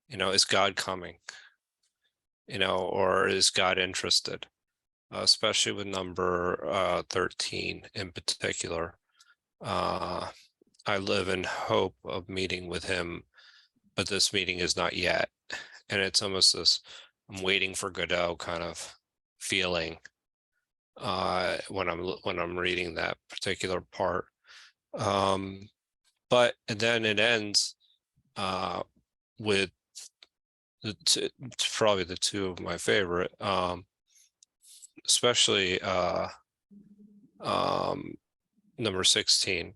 Is God coming? Or is God interested? Especially with number 13 in particular. I live in hope of meeting with him, but this meeting is not yet. And it's almost this I'm waiting for Godot kind of feeling when I'm reading that particular part. But then it ends with probably the two of my favorite, especially number 16.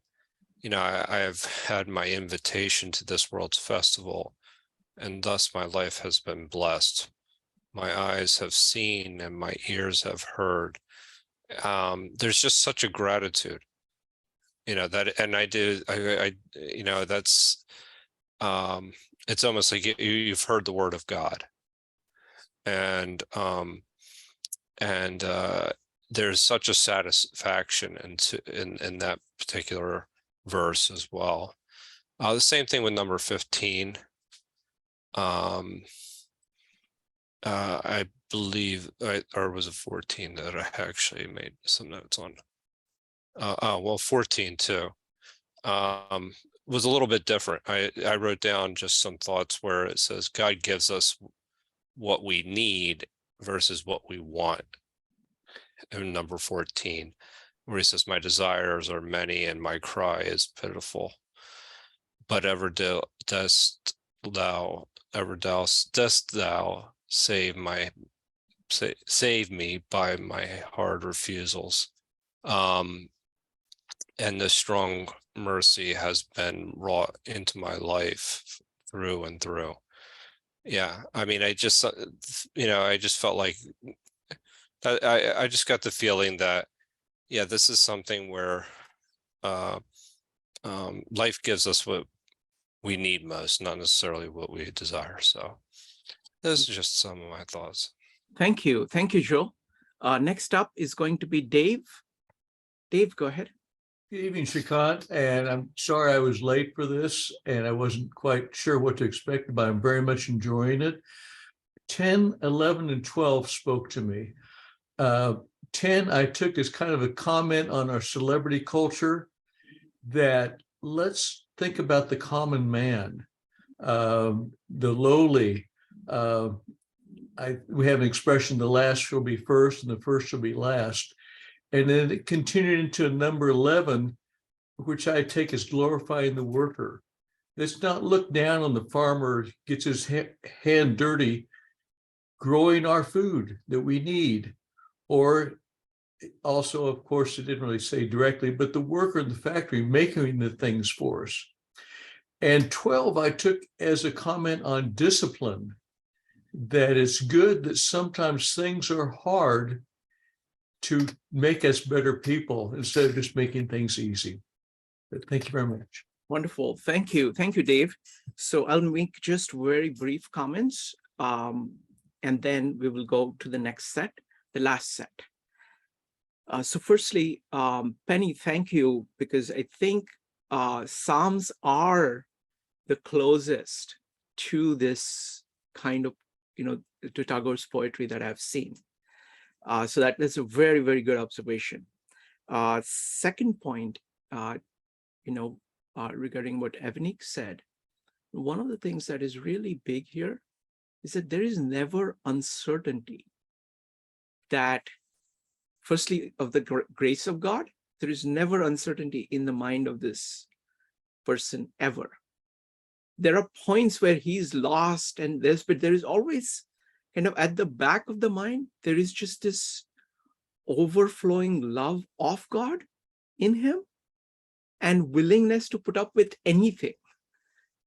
I have had my invitation to this world's festival, and thus my life has been blessed. My eyes have seen and my ears have heard. There's just such a gratitude, that, and that's, it's almost like you've heard the word of God, and there's such a satisfaction in that particular verse as well. The same thing with number 15. I believe, or was it 14 that I actually made some notes on? 14 too. Was a little bit different. I wrote down just some thoughts where it says God gives us what we need versus what we want. In number 14, where he says, my desires are many and my cry is pitiful, but dost thou save me by my hard refusals. And the strong mercy has been wrought into my life through and through. Yeah, I just felt like I just got the feeling that, yeah, this is something where life gives us what we need most, not necessarily what we desire. So those are just some of my thoughts. Thank you, Joe. Next up is going to be Dave. Dave, go ahead. Good evening, Shikant, and I'm sorry I was late for this and I wasn't quite sure what to expect, but I'm very much enjoying it. 10, 11, and 12 spoke to me. 10 I took as kind of a comment on our celebrity culture, that let's think about the common man, the lowly. We have an expression, the last shall be first and the first shall be last. And then it continued into number 11, which I take as glorifying the worker. Let's not look down on the farmer who gets his hand dirty growing our food that we need. Or also, of course, it didn't really say directly, but the worker in the factory making the things for us. And 12, I took as a comment on discipline, that it's good that sometimes things are hard to make us better people instead of just making things easy. But thank you very much. Wonderful. Thank you, Dave. So I'll make just very brief comments, and then we will go to the next set, the last set. So firstly, Penny, thank you, because I think Psalms are the closest to this kind of, to Tagore's poetry that I've seen. So that's a very, very good observation. Second point, regarding what Evanique said, one of the things that is really big here is that there is never uncertainty that, firstly, of the grace of God, there is never uncertainty in the mind of this person ever. There are points where he's lost and this, but there is always kind of at the back of the mind, there is just this overflowing love of God in him and willingness to put up with anything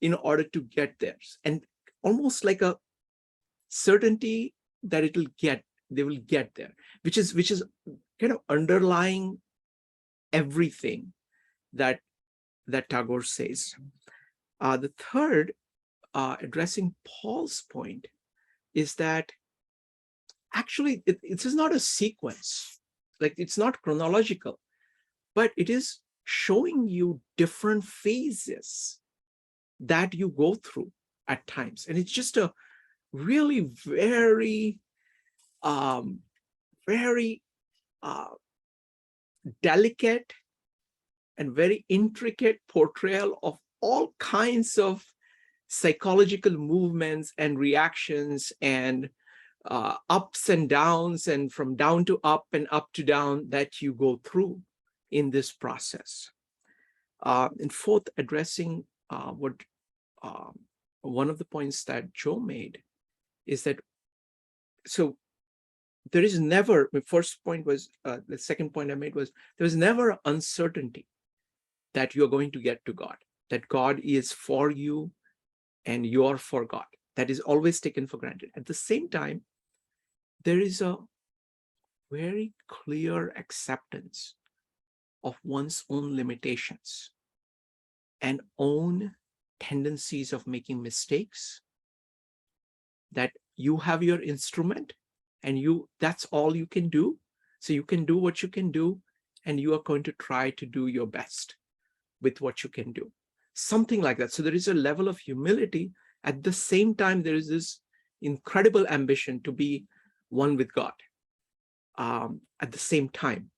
in order to get there. And almost like a certainty that they will get there, which is kind of underlying everything that Tagore says. The third, addressing Paul's point, is that actually it is not a sequence, like it's not chronological, but it is showing you different phases that you go through at times. And it's just a really very, very delicate and very intricate portrayal of all kinds of psychological movements and reactions and ups and downs and from down to up and up to down that you go through in this process. And fourth, addressing what one of the points that Joe made is that, so there is never, my first point was, the second point I made was, there was never uncertainty that you're going to get to God, that God is for you and you're for God. That is always taken for granted. At the same time, there is a very clear acceptance of one's own limitations and own tendencies of making mistakes, that you have your instrument and that's all you can do. So you can do what you can do, and you are going to try to do your best with what you can do. Something like that. So there is a level of humility. At the same time, there is this incredible ambition to be one with God at the same time.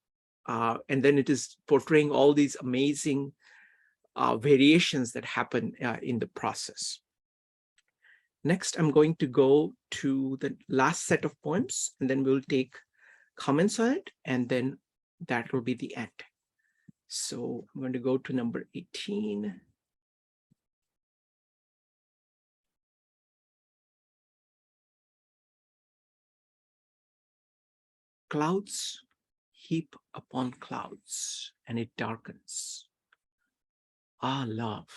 And then it is portraying all these amazing variations that happen in the process. Next, I'm going to go to the last set of poems, and then we'll take comments on it, and then that will be the end. So I'm going to go to number 18. Clouds heap upon clouds, and it darkens. Ah, love,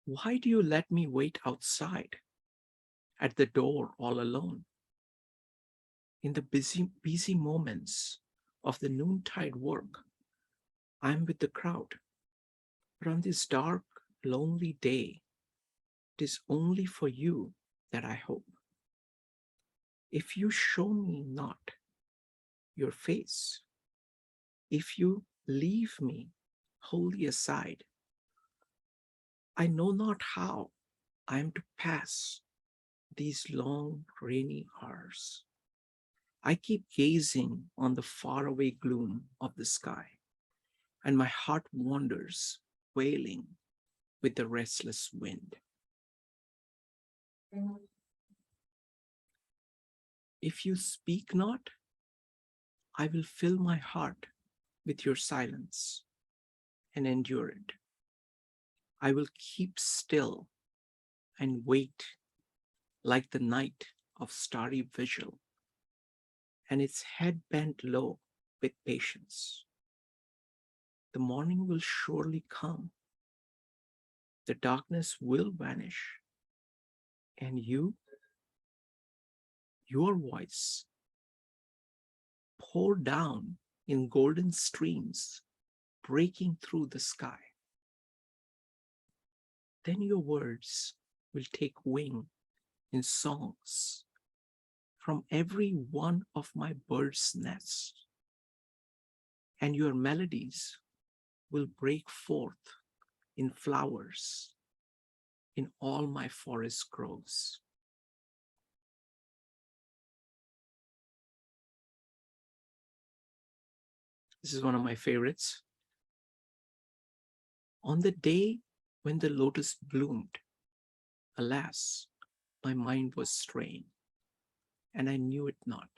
why do you let me wait outside at the door all alone? In the busy moments of the noontide work, I'm with the crowd. But on this dark, lonely day, it is only for you that I hope. If you show me not your face, if you leave me wholly aside, I know not how I am to pass these long rainy hours. I keep gazing on the faraway gloom of the sky, and my heart wanders, wailing with the restless wind. If you speak not, I will fill my heart with your silence and endure it. I will keep still and wait like the night of starry vigil, and its head bent low with patience. The morning will surely come. The darkness will vanish, and your voice, pour down in golden streams, breaking through the sky. Then your words will take wing in songs from every one of my bird's nests, and your melodies will break forth in flowers in all my forest groves. This is one of my favorites. On the day when the lotus bloomed, alas, my mind was straying, and I knew it not.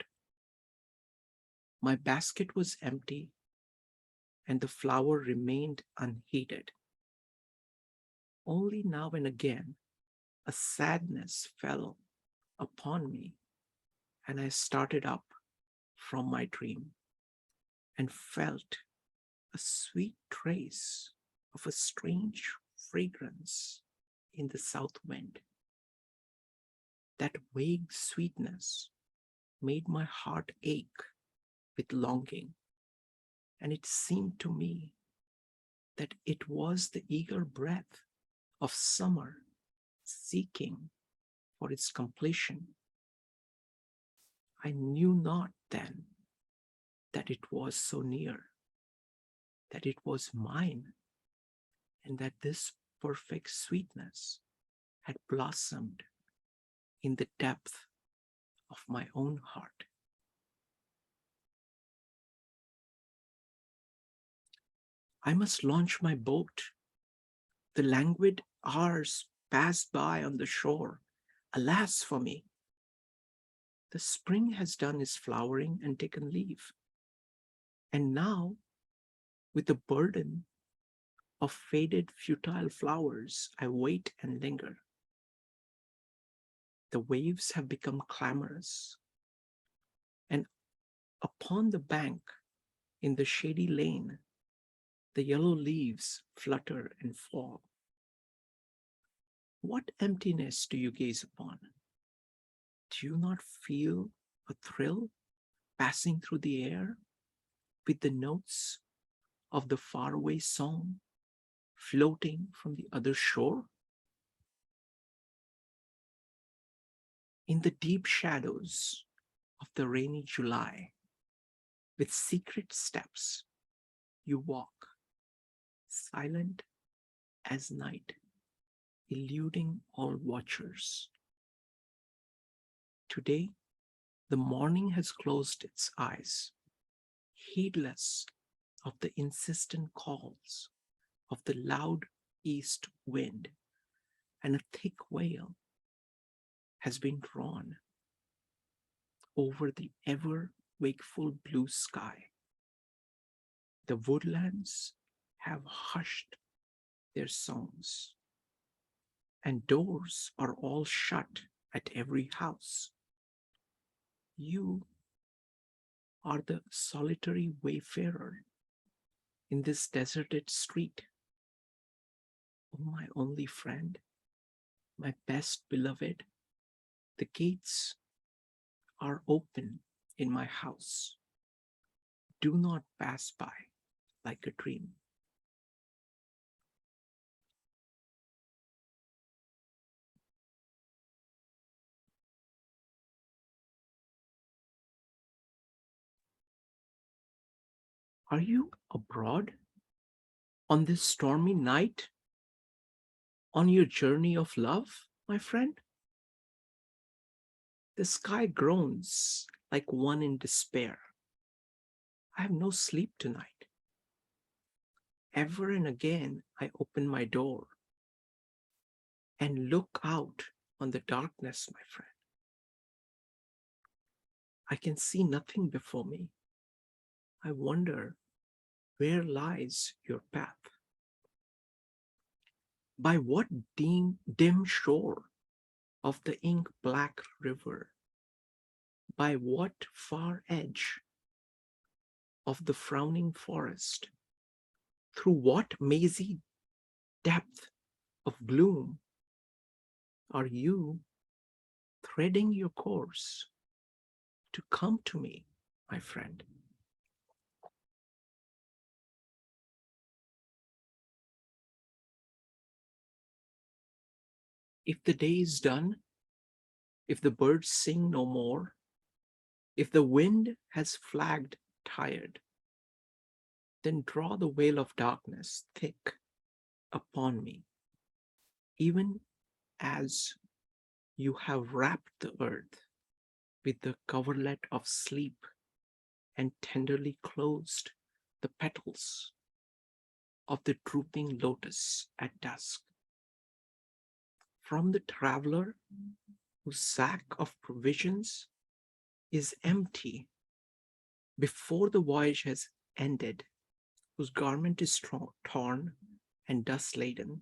My basket was empty, and the flower remained unheeded. Only now and again, a sadness fell upon me, and I started up from my dream and felt a sweet trace of a strange fragrance in the south wind. That vague sweetness made my heart ache with longing, and it seemed to me that it was the eager breath of summer seeking for its completion. I knew not then that it was so near, that it was mine, and that this perfect sweetness had blossomed in the depth of my own heart. I must launch my boat. The languid hours pass by on the shore. Alas for me! The spring has done its flowering and taken leave. And now, with the burden of faded, futile flowers, I wait and linger. The waves have become clamorous, and upon the bank, in the shady lane, the yellow leaves flutter and fall. What emptiness do you gaze upon? Do you not feel a thrill passing through the air with the notes of the faraway song floating from the other shore? In the deep shadows of the rainy July, with secret steps, you walk, silent as night, eluding all watchers. Today, the morning has closed its eyes, heedless of the insistent calls of the loud east wind, and a thick veil has been drawn over the ever wakeful blue sky. The woodlands have hushed their songs, and doors are all shut at every house. You are the solitary wayfarer in this deserted street. Oh, my only friend, my best beloved, the gates are open in my house. Do not pass by like a dream. Are you abroad on this stormy night, on your journey of love, my friend? The sky groans like one in despair. I have no sleep tonight. Ever and again, I open my door and look out on the darkness, my friend. I can see nothing before me. I wonder, where lies your path? By what dim shore of the ink-black river? By what far edge of the frowning forest? Through what mazy depth of gloom are you threading your course to come to me, my friend? If the day is done, if the birds sing no more, if the wind has flagged tired, then draw the veil of darkness thick upon me, even as you have wrapped the earth with the coverlet of sleep and tenderly closed the petals of the drooping lotus at dusk. From the traveler whose sack of provisions is empty before the voyage has ended, whose garment is torn and dust laden,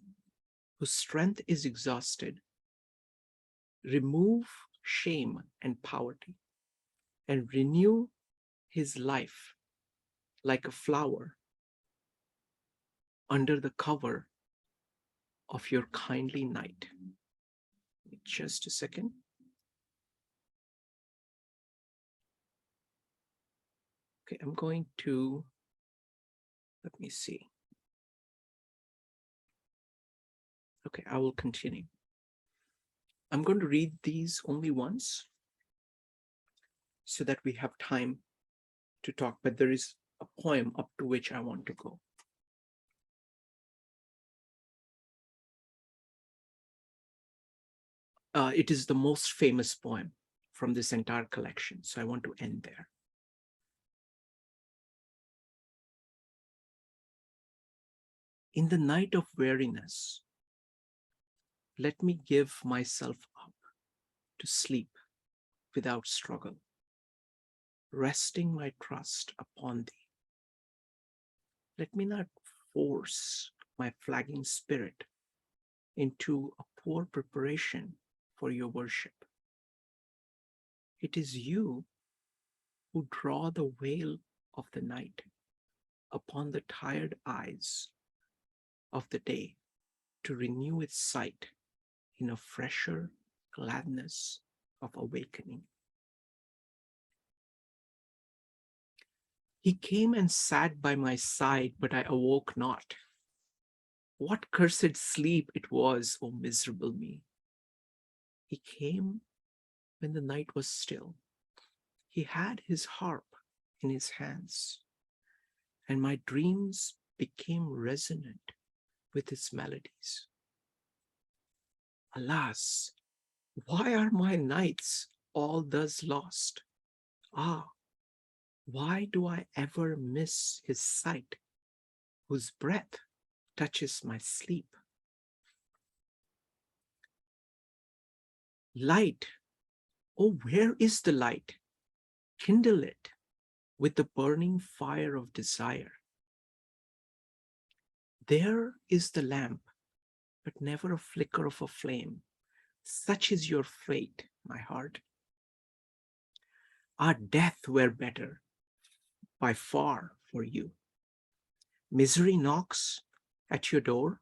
whose strength is exhausted, remove shame and poverty and renew his life like a flower under the cover of your kindly night. Just a second. Okay, I'm going to, let me see. Okay, I will continue. I'm going to read these only once so that we have time to talk, but there is a poem up to which I want to go. It is the most famous poem from this entire collection, so I want to end there. In the night of weariness, let me give myself up to sleep without struggle, resting my trust upon thee. Let me not force my flagging spirit into a poor preparation for your worship. It is you who draw the veil of the night upon the tired eyes of the day to renew its sight in a fresher gladness of awakening. He came and sat by my side, but I awoke not. What cursed sleep it was, O miserable me! He came when the night was still. He had his harp in his hands, and my dreams became resonant with its melodies. Alas, why are my nights all thus lost? Ah, why do I ever miss his sight, whose breath touches my sleep? Light, oh, where is the light? Kindle it with the burning fire of desire. There is the lamp, but never a flicker of a flame. Such is your fate, my heart. Our death were better by far for you. Misery knocks at your door,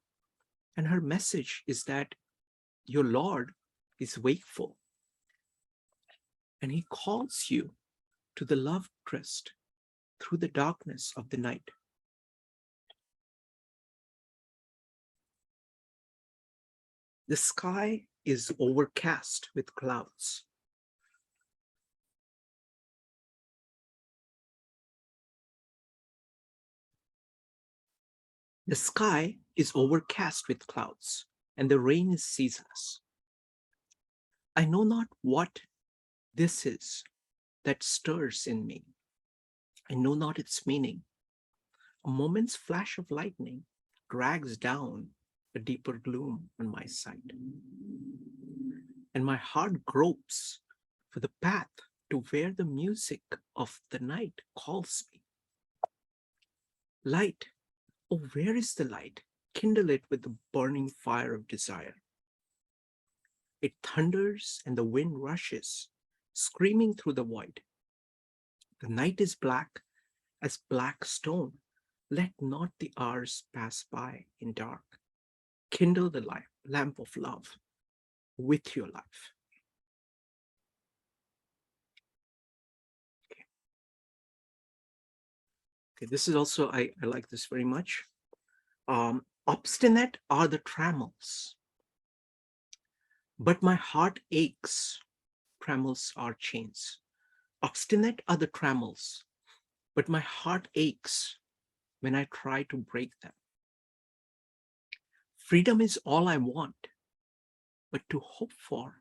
and her message is that your Lord is wakeful, and he calls you to the love tryst through the darkness of the night. The sky is overcast with clouds. The sky is overcast with clouds, and the rain is ceaseless. I know not what this is that stirs in me. I know not its meaning. A moment's flash of lightning drags down a deeper gloom on my sight, and my heart gropes for the path to where the music of the night calls me. Light, oh, where is the light? Kindle it with the burning fire of desire. It thunders and the wind rushes, screaming through the void. The night is black as black stone. Let not the hours pass by in dark. Kindle the lamp of love with your life. Okay, this is also, I like this very much. Obstinate are the trammels, but my heart aches. Trammels are chains. Obstinate are the trammels, but my heart aches when I try to break them. Freedom is all I want, but to hope for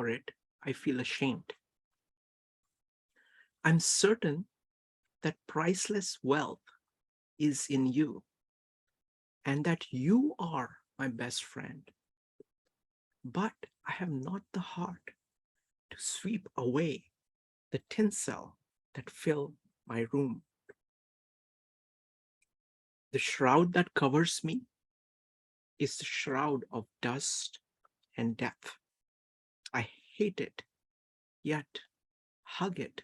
it, I feel ashamed. I'm certain that priceless wealth is in you, and that you are my best friend. But I have not the heart to sweep away the tinsel that fill my room. The shroud that covers me is the shroud of dust and death. I hate it, yet hug it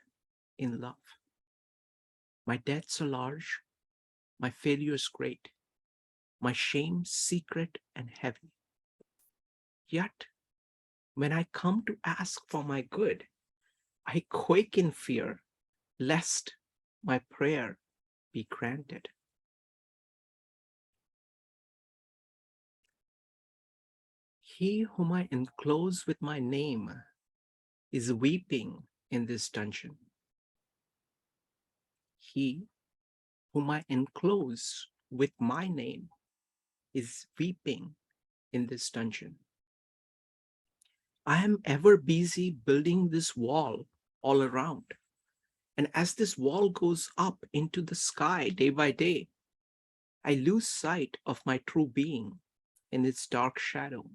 in love. My debts are large, my failures great, my shame secret and heavy. Yet, when I come to ask for my good, I quake in fear, lest my prayer be granted. He whom I enclose with my name is weeping in this dungeon. He whom I enclose with my name is weeping in this dungeon. I am ever busy building this wall all around. And as this wall goes up into the sky day by day, I lose sight of my true being in its dark shadow.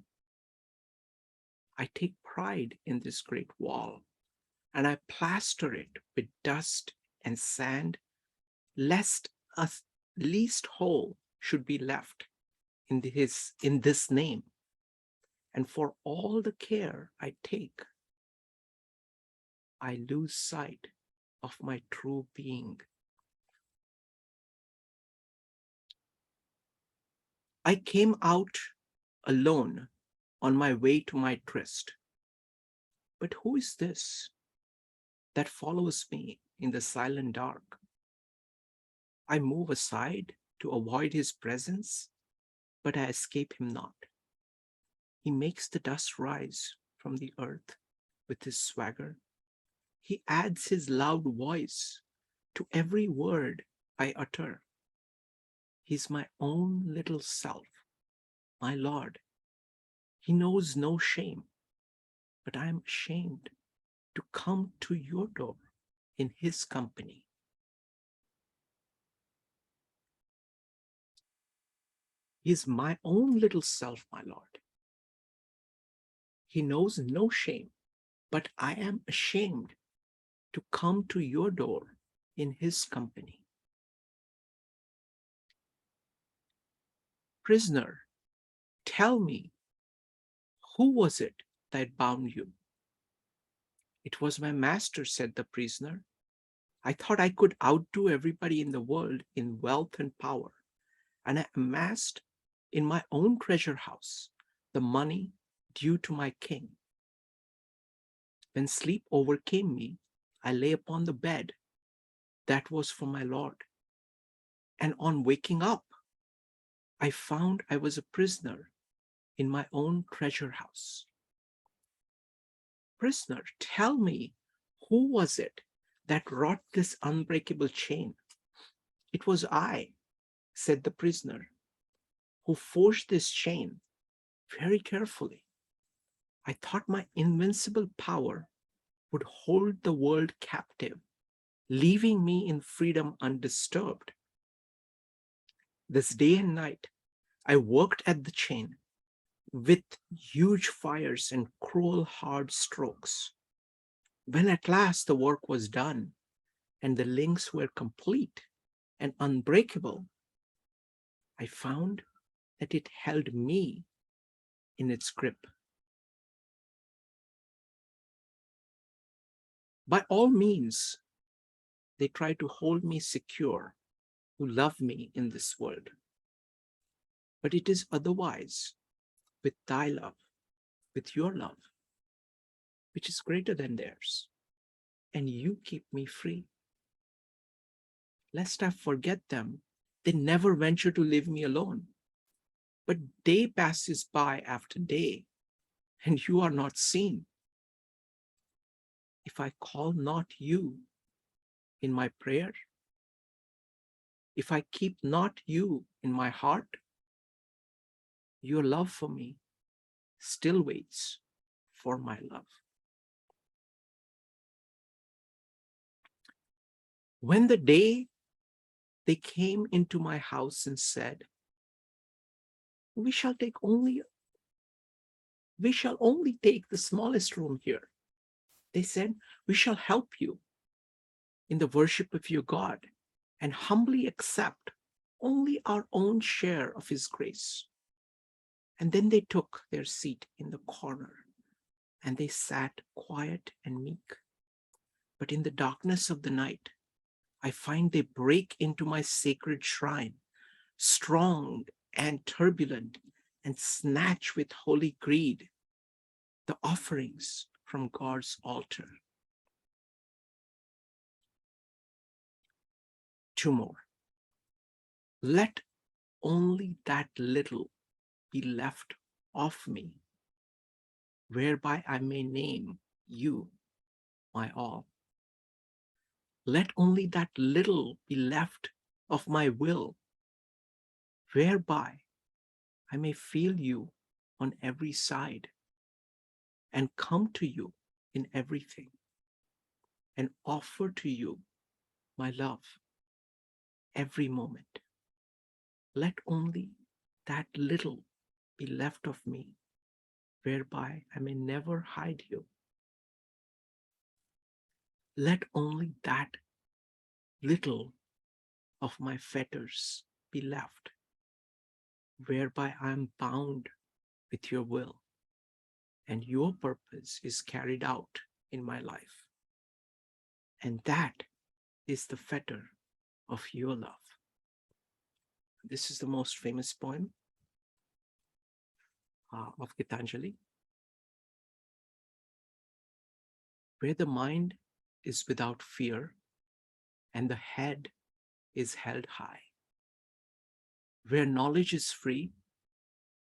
I take pride in this great wall, and I plaster it with dust and sand, lest a least hole should be left in this name. And for all the care I take, I lose sight of my true being. I came out alone on my way to my tryst. But who is this that follows me in the silent dark? I move aside to avoid his presence, but I escape him not. He makes the dust rise from the earth with his swagger. He adds his loud voice to every word I utter. He's my own little self, my Lord. He knows no shame, but I am ashamed to come to your door in his company. He is my own little self, my Lord. He knows no shame, but I am ashamed to come to your door in his company. Prisoner, tell me, who was it that bound you? It was my master, said the prisoner. I thought I could outdo everybody in the world in wealth and power, and I amassed in my own treasure house the money due to my king. When sleep overcame me, I lay upon the bed that was for my Lord. And on waking up, I found I was a prisoner in my own treasure house. Prisoner, tell me, who was it that wrought this unbreakable chain? It was I, said the prisoner, who forged this chain very carefully. I thought my invincible power would hold the world captive, leaving me in freedom undisturbed. This day and night, I worked at the chain with huge fires and cruel hard strokes. When at last the work was done and the links were complete and unbreakable, I found that it held me in its grip. By all means, they try to hold me secure who love me in this world. But it is otherwise with thy love, with your love, which is greater than theirs, and you keep me free. Lest I forget them, they never venture to leave me alone. But day passes by after day, and you are not seen. If I call not you in my prayer, if I keep not you in my heart, your love for me still waits for my love. When the day they came into my house and said, we shall only take the smallest room here. They said, we shall help you in the worship of your God and humbly accept only our own share of his grace. And then they took their seat in the corner and they sat quiet and meek. But in the darkness of the night, I find they break into my sacred shrine, strong and turbulent, and snatch with holy greed the offerings from God's altar. Two more. Let only that little be left of me, whereby I may name you my all. Let only that little be left of my will, whereby I may feel you on every side and come to you in everything and offer to you my love every moment. Let only that little be left of me, whereby I may never hide you. Let only that little of my fetters be left, whereby I am bound with your will, and your purpose is carried out in my life. And that is the fetter of your love. This is the most famous poem of Gitanjali, where the mind is without fear and the head is held high, where knowledge is free,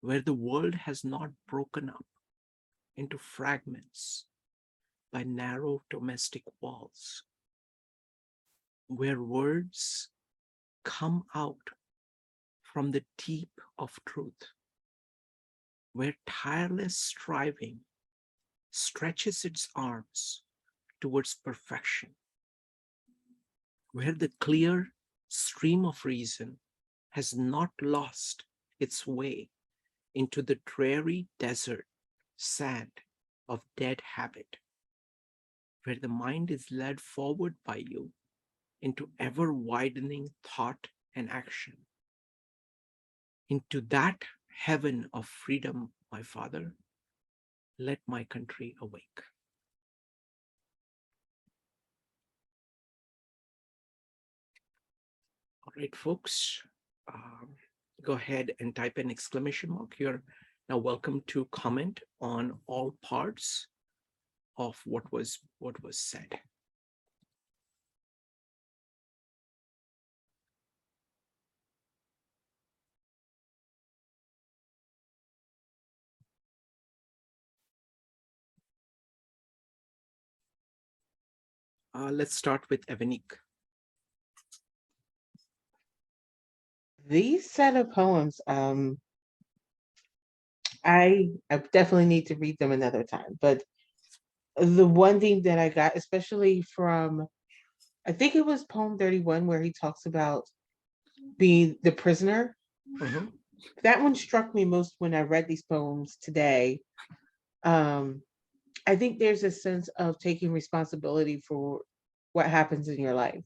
where the world has not broken up into fragments by narrow domestic walls, where words come out from the deep of truth, where tireless striving stretches its arms towards perfection, where the clear stream of reason has not lost its way into the dreary desert sand of dead habit, where the mind is led forward by you into ever-widening thought and action. Into that heaven of freedom, my Father, let my country awake. All right, folks, go ahead and type an exclamation mark. You're now welcome to comment on all parts of what was said. Let's start with Evanik. These set of poems, I definitely need to read them another time. But the one thing that I got, especially from, I think it was poem 31, where he talks about being the prisoner. Mhm. That one struck me most when I read these poems today. I think there's a sense of taking responsibility for what happens in your life.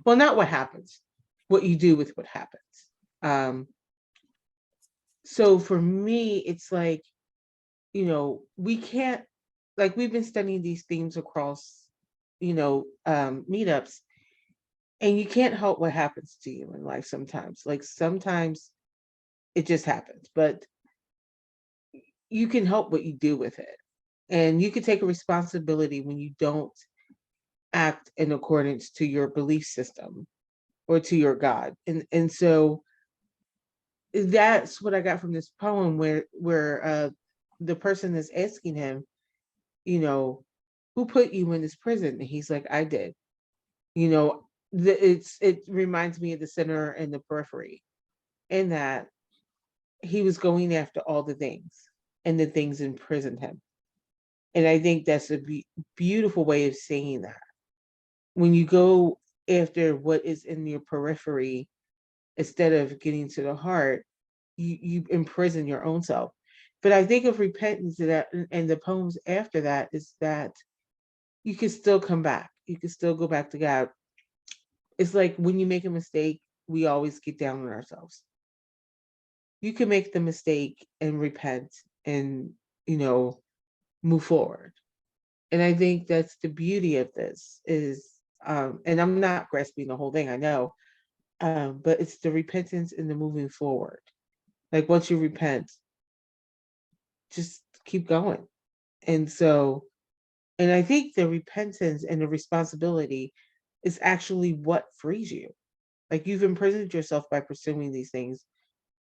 Well, not what happens, what you do with what happens. So for me, it's like, we can't, like, we've been studying these themes across, meetups, and you can't help what happens to you in life sometimes. Like, sometimes it just happens, but you can help what you do with it. And you can take a responsibility when you don't act in accordance to your belief system or to your God. And so that's what I got from this poem, where the person is asking him, who put you in this prison? And he's like, I did. It reminds me of the center and the periphery, in that he was going after all the things, and the things imprisoned him. And I think that's a beautiful way of saying that. When you go after what is in your periphery, instead of getting to the heart, you imprison your own self. But I think of repentance, that and the poems after that, is that you can still come back. You can still go back to God. It's like when you make a mistake, we always get down on ourselves. You can make the mistake and repent and, move forward. And I think that's the beauty of this is, and I'm not grasping the whole thing, I know, but it's the repentance and the moving forward. Like, once you repent, just keep going. And so, and I think the repentance and the responsibility is actually what frees you. Like, you've imprisoned yourself by pursuing these things,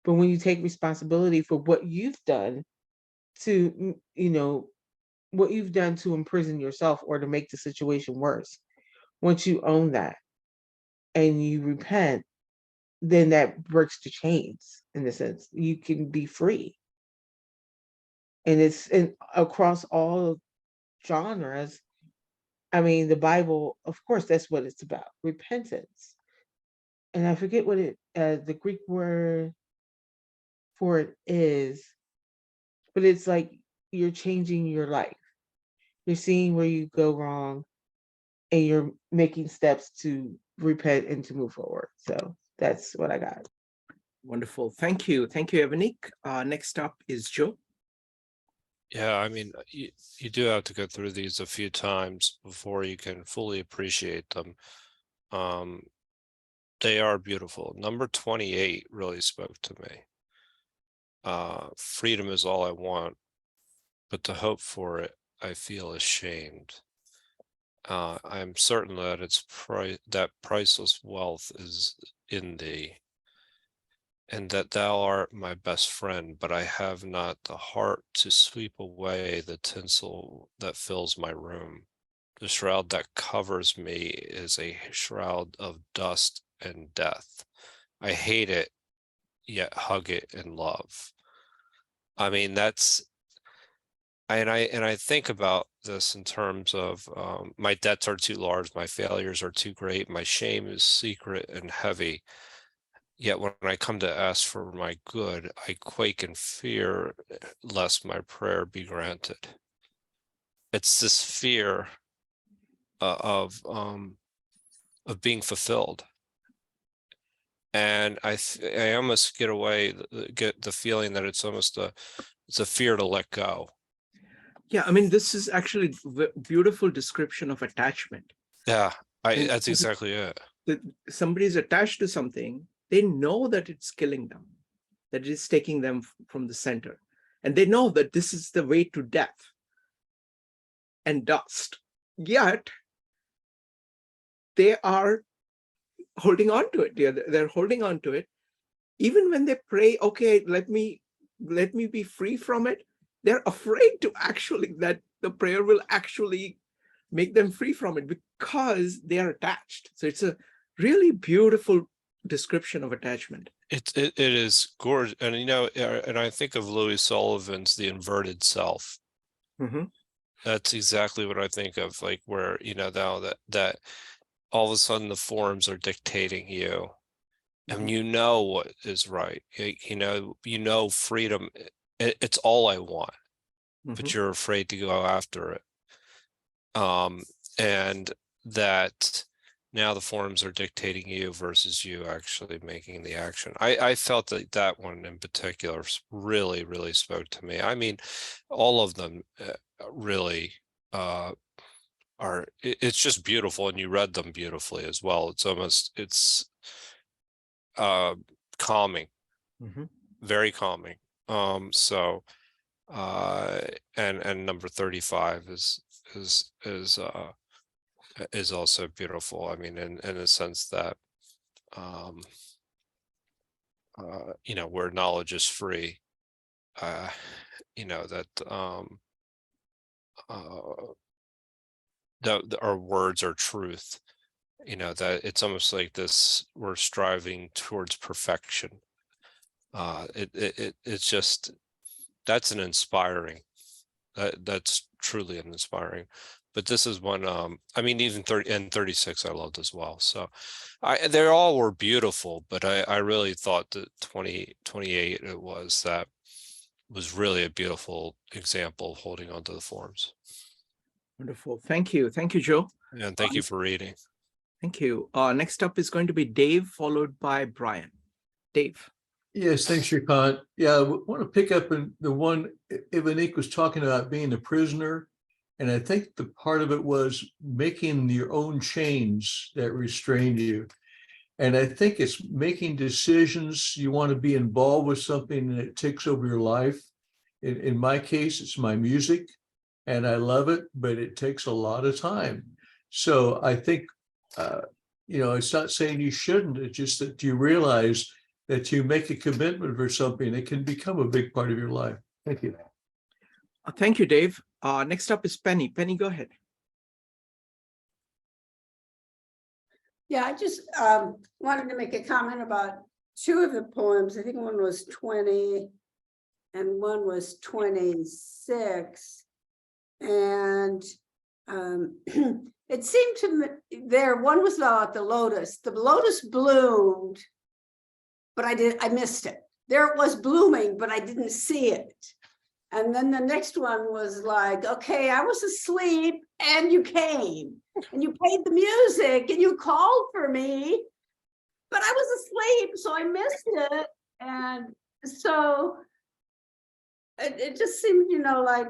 but when you take responsibility for what you've done to, what you've done to imprison yourself or to make the situation worse, once you own that and you repent, then that breaks the chains. In a sense, you can be free. And it's across all genres. I mean, the Bible, of course, that's what it's about, repentance. And I forget what the Greek word for it is, but it's like you're changing your life. You're seeing where you go wrong, and you're making steps to repent and to move forward. So that's what I got. Wonderful. Thank you. Thank you, Evanik. Next up is Joe. Yeah, I mean, you do have to go through these a few times before you can fully appreciate them. They are beautiful. Number 28 really spoke to me. Freedom is all I want, but to hope for it, I feel ashamed. I'm certain that that priceless wealth is in thee, and that thou art my best friend, but I have not the heart to sweep away the tinsel that fills my room. The shroud that covers me is a shroud of dust and death. I hate it, yet hug it in love. I mean, I think about this in terms of my debts are too large, my failures are too great, my shame is secret and heavy. Yet when I come to ask for my good, I quake in fear lest my prayer be granted. It's this fear of being fulfilled, and I almost get the feeling that it's almost it's a fear to let go. Yeah, I mean, this is actually a beautiful description of attachment. Yeah, And that's exactly it. that somebody is attached to something, they know that it's killing them, that it is taking them from the center. And they know that this is the way to death and dust. Yet, they are holding on to it. They're holding on to it. Even when they pray, okay, let me be free from it, they're afraid to actually, that the prayer will actually make them free from it because they are attached. So it's a really beautiful description of attachment. It is gorgeous, and and I think of Louis Sullivan's The Inverted Self. Mm-hmm. That's exactly what I think of, like where now that all of a sudden the forms are dictating you, and you know what is right. You know freedom. It's all I want, but you're afraid to go after it. And that now the forms are dictating you versus you actually making the action. I felt that one in particular really, really spoke to me. I mean, all of them really it's just beautiful, and you read them beautifully as well. It's calming, very calming. So and number 35 is also beautiful. I mean, in a sense that where knowledge is free, that our words are truth, that it's almost like this, we're striving towards perfection. It's just, that's an inspiring, that's truly an inspiring. But this is one, I mean, even 30 and 36 I loved as well. So they all were beautiful, but I really thought that 28 it was really a beautiful example of holding on to the forms. Wonderful. Thank you. Thank you, Joe. And thank you for reading. Thank you. Next up is going to be Dave, followed by Brian. Dave. Yes, thanks, Shrikant. Yeah, I want to pick up in the one Ivanik was talking about being a prisoner. And I think the part of it was making your own chains that restrain you. And I think it's making decisions. You want to be involved with something and it takes over your life. In my case, it's my music and I love it, but it takes a lot of time. So I think, it's not saying you shouldn't, it's just that you realize that you make a commitment for something, it can become a big part of your life. Thank you. Thank you, Dave. Next up is Penny. Penny, go ahead. Yeah, I just wanted to make a comment about two of the poems. I think one was 20 and one was 26. And it seemed to me there, one was about the lotus. The lotus bloomed, but I missed it. There it was blooming, but I didn't see it. And then the next one was like, okay, I was asleep and you came and you played the music and you called for me, but I was asleep, so I missed it. And so it just seemed, like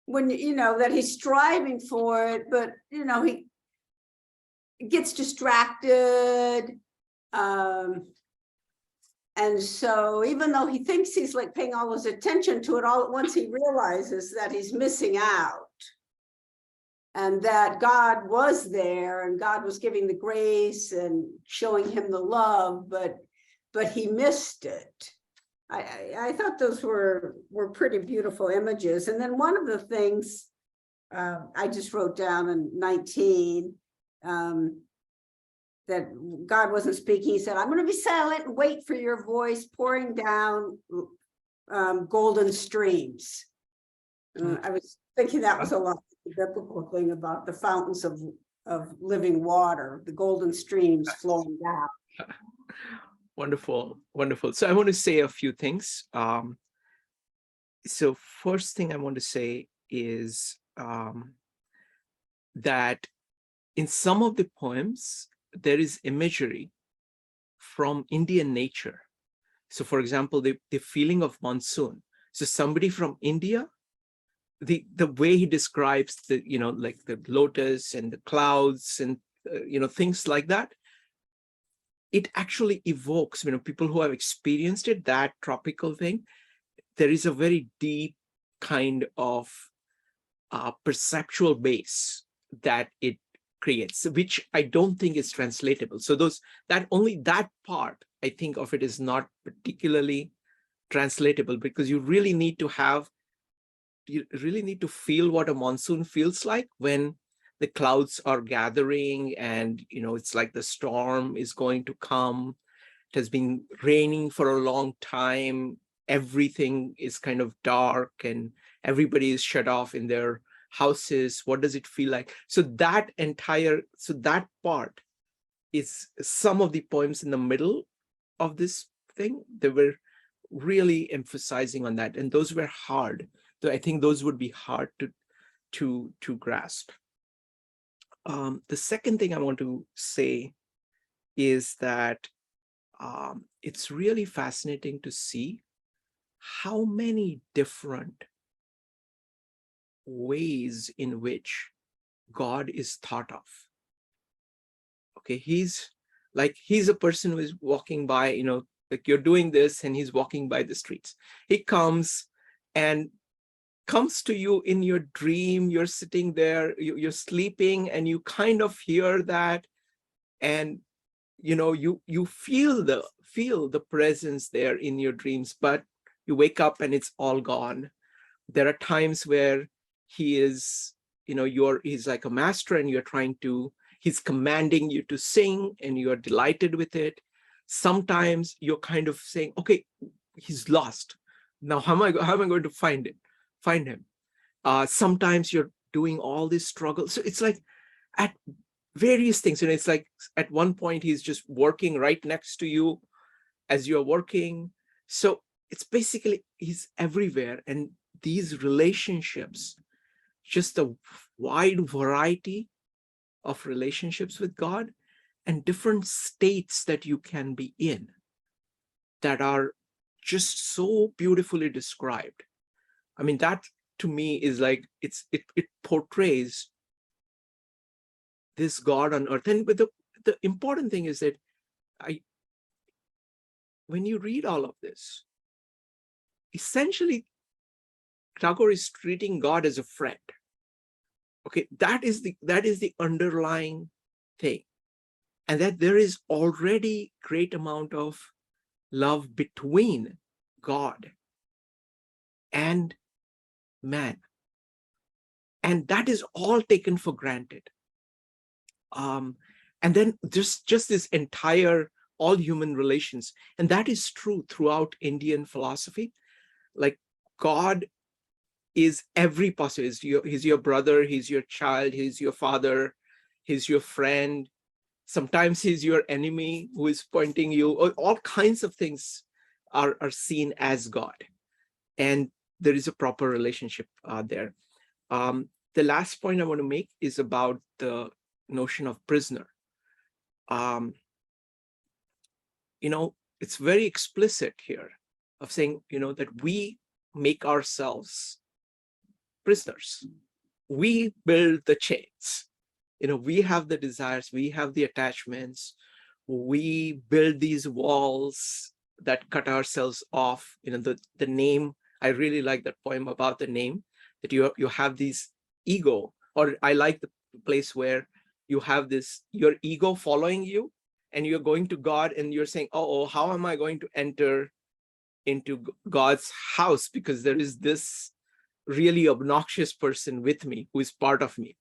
when, that he's striving for it, but, he gets distracted. And so even though he thinks he's like paying all his attention to it, all at once he realizes that he's missing out. And that God was there and God was giving the grace and showing him the love, but he missed it. I thought those were pretty beautiful images. And then one of the things I just wrote down in 19, that God wasn't speaking. He said, I'm going to be silent and wait for your voice pouring down golden streams. I was thinking that was a lot of the biblical thing about the fountains of living water, the golden streams flowing down. Wonderful, wonderful. So I want to say a few things. So first thing I want to say is that in some of the poems, there is imagery from Indian nature. So for example, the feeling of monsoon. So somebody from India, the way he describes the, like the lotus and the clouds and, things like that, it actually evokes, people who have experienced it, that tropical thing. There is a very deep kind of perceptual base that it creates, which I don't think is translatable. So that part, I think of it is not particularly translatable, because you really need to feel what a monsoon feels like when the clouds are gathering and, it's like the storm is going to come. It has been raining for a long time. Everything is kind of dark and everybody is shut off in their houses. What does it feel like? So that part is some of the poems in the middle of this thing. They were really emphasizing on that, and those were hard. So I think those would be hard to grasp. The second thing I want to say is that it's really fascinating to see how many different ways in which God is thought of. Okay, he's a person who is walking by, like you're doing this and he's walking by the streets. He comes to you in your dream. You're sitting there, you're sleeping, and you kind of hear that, and you feel the presence there in your dreams, but you wake up and it's all gone. There are times where he is, he's like a master and he's commanding you to sing and you're delighted with it. Sometimes you're kind of saying, okay, he's lost. Now, how am I going to find him? Sometimes you're doing all this struggle. So it's like at various things, it's like at one point he's just working right next to you as you're working. So it's basically, he's everywhere. And these relationships, just a wide variety of relationships with God and different states that you can be in that are just so beautifully described. I mean, that to me is like, it portrays this God on earth. And but the important thing is that when you read all of this, essentially Tagore is treating God as a friend. Okay, that is the underlying thing, and that there is already great amount of love between God and man, and that is all taken for granted. And then just this entire all human relations. And that is true throughout Indian philosophy. Like God is every possible. He's your brother, he's your child, he's your father, he's your friend. Sometimes he's your enemy who is pointing you. All kinds of things are seen as God. And there is a proper relationship there. The last point I want to make is about the notion of prisoner. It's very explicit here of saying, that we make ourselves prisoners. We build the chains. We have the desires, we have the attachments, we build these walls that cut ourselves off. The name, I really like that poem about the name, that you have these ego, or I like the place where you have your ego following you, and you're going to God and you're saying, oh, how am I going to enter into God's house? Because there is this really obnoxious person with me who is part of me.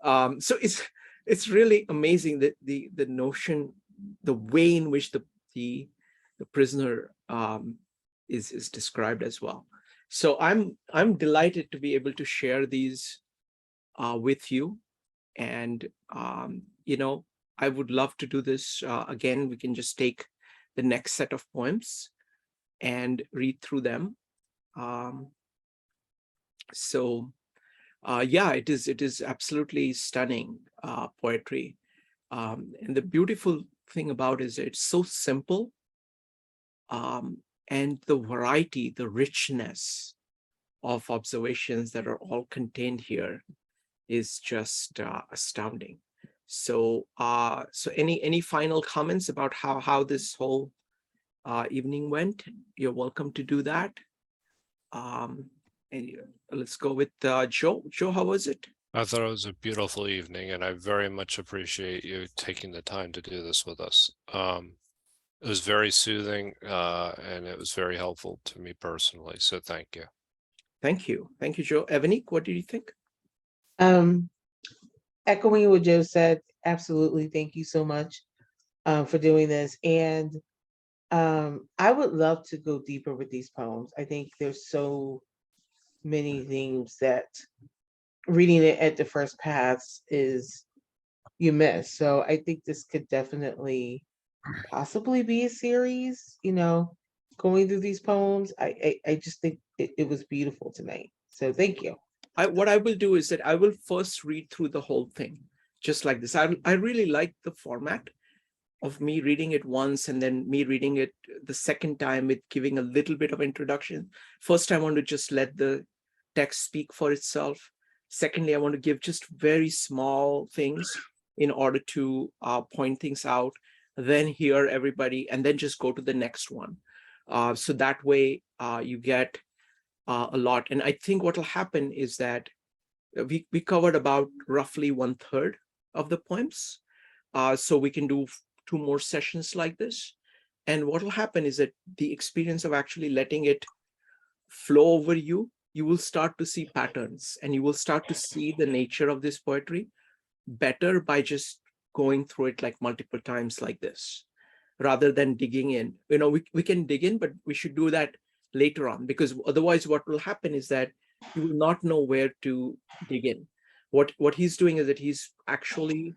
So it's really amazing that the notion, the way in which the prisoner is described as well. So I'm delighted to be able to share these with you, and I would love to do this again. We can just take the next set of poems and read through them. Yeah, it is absolutely stunning poetry. And the beautiful thing about it is it's so simple. And the variety, the richness of observations that are all contained here is just astounding. So any final comments about how this whole evening went? You're welcome to do that. And let's go with Joe. Joe, how was it? I thought it was a beautiful evening, and I very much appreciate you taking the time to do this with us. It was very soothing, and it was very helpful to me personally. So thank you. Thank you. Thank you, Joe. Evanik, what did you think? Echoing what Joe said, absolutely. Thank you so much for doing this. And I would love to go deeper with these poems. I think there's so many things that reading it at the first pass is you miss. So I think this could definitely possibly be a series, going through these poems. I just think it was beautiful tonight. So thank you. What I will do is that I will first read through the whole thing, just like this. I really like the format of me reading it once and then me reading it the second time with giving a little bit of introduction. First, I want to just let the text speak for itself. Secondly, I want to give just very small things in order to point things out, then hear everybody, and then just go to the next one. So that way you get a lot. And I think what will happen is that we covered about roughly 1/3 of the poems. So we can do 2 more sessions like this. And what will happen is that the experience of actually letting it flow over you, you will start to see patterns, and you will start to see the nature of this poetry better by just going through it like multiple times like this, rather than digging in. We can dig in, but we should do that later on, because otherwise what will happen is that you will not know where to dig in. What he's doing is that he's actually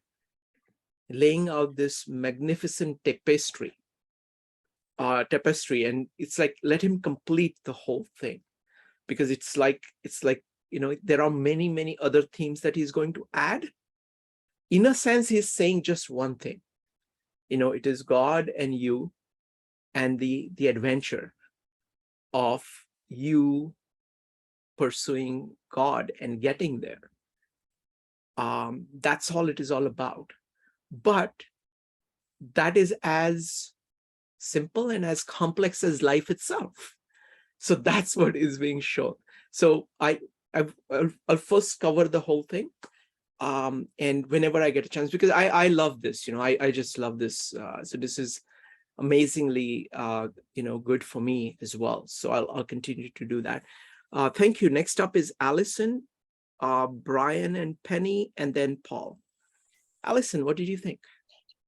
laying out this magnificent tapestry, and it's like, let him complete the whole thing, because it's like there are many other themes that he's going to add. In a sense, he's saying just one thing. It is God and you, and the adventure of you pursuing God and getting there. That's all it is all about. But that is as simple and as complex as life itself. So that's what is being shown. So I'll first cover the whole thing. And whenever I get a chance, because I love this, I just love this. So this is amazingly, good for me as well. So I'll continue to do that. Thank you. Next up is Allison, Brian and Penny, and then Paul. Allison, what did you think?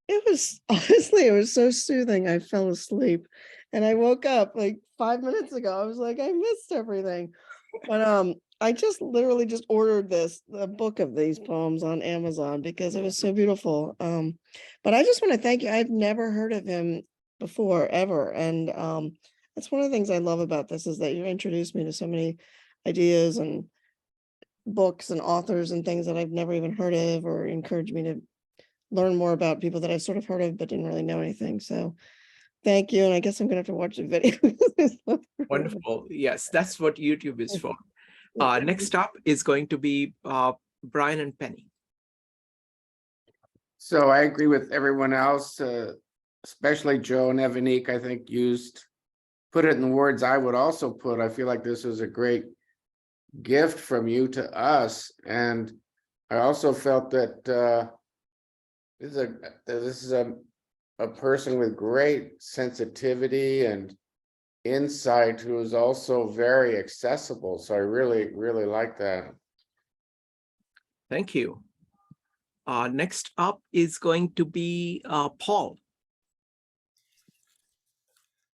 It was honestly, it was so soothing. I fell asleep and I woke up like 5 minutes ago. I was like, I missed everything. But I just literally just ordered the book of these poems on Amazon because it was so beautiful. But I just want to thank you. I've never heard of him before, ever. And that's one of the things I love about this is that you introduced me to so many ideas and books and authors and things that I've never even heard of, or encouraged me to learn more about people that I've sort of heard of but didn't really know anything. So thank you. And I guess I'm gonna have to watch the video. Wonderful. Yes, that's what YouTube is for. Yeah. Next up is going to be Brian and Penny. So I agree with everyone else, especially Joe and Evanique, I think put it in the words I would also put. I feel like this is a great gift from you to us. And I also felt that this is a person with great sensitivity and insight who is also very accessible. So I really, really like that. Thank you. Next up is going to be Paul.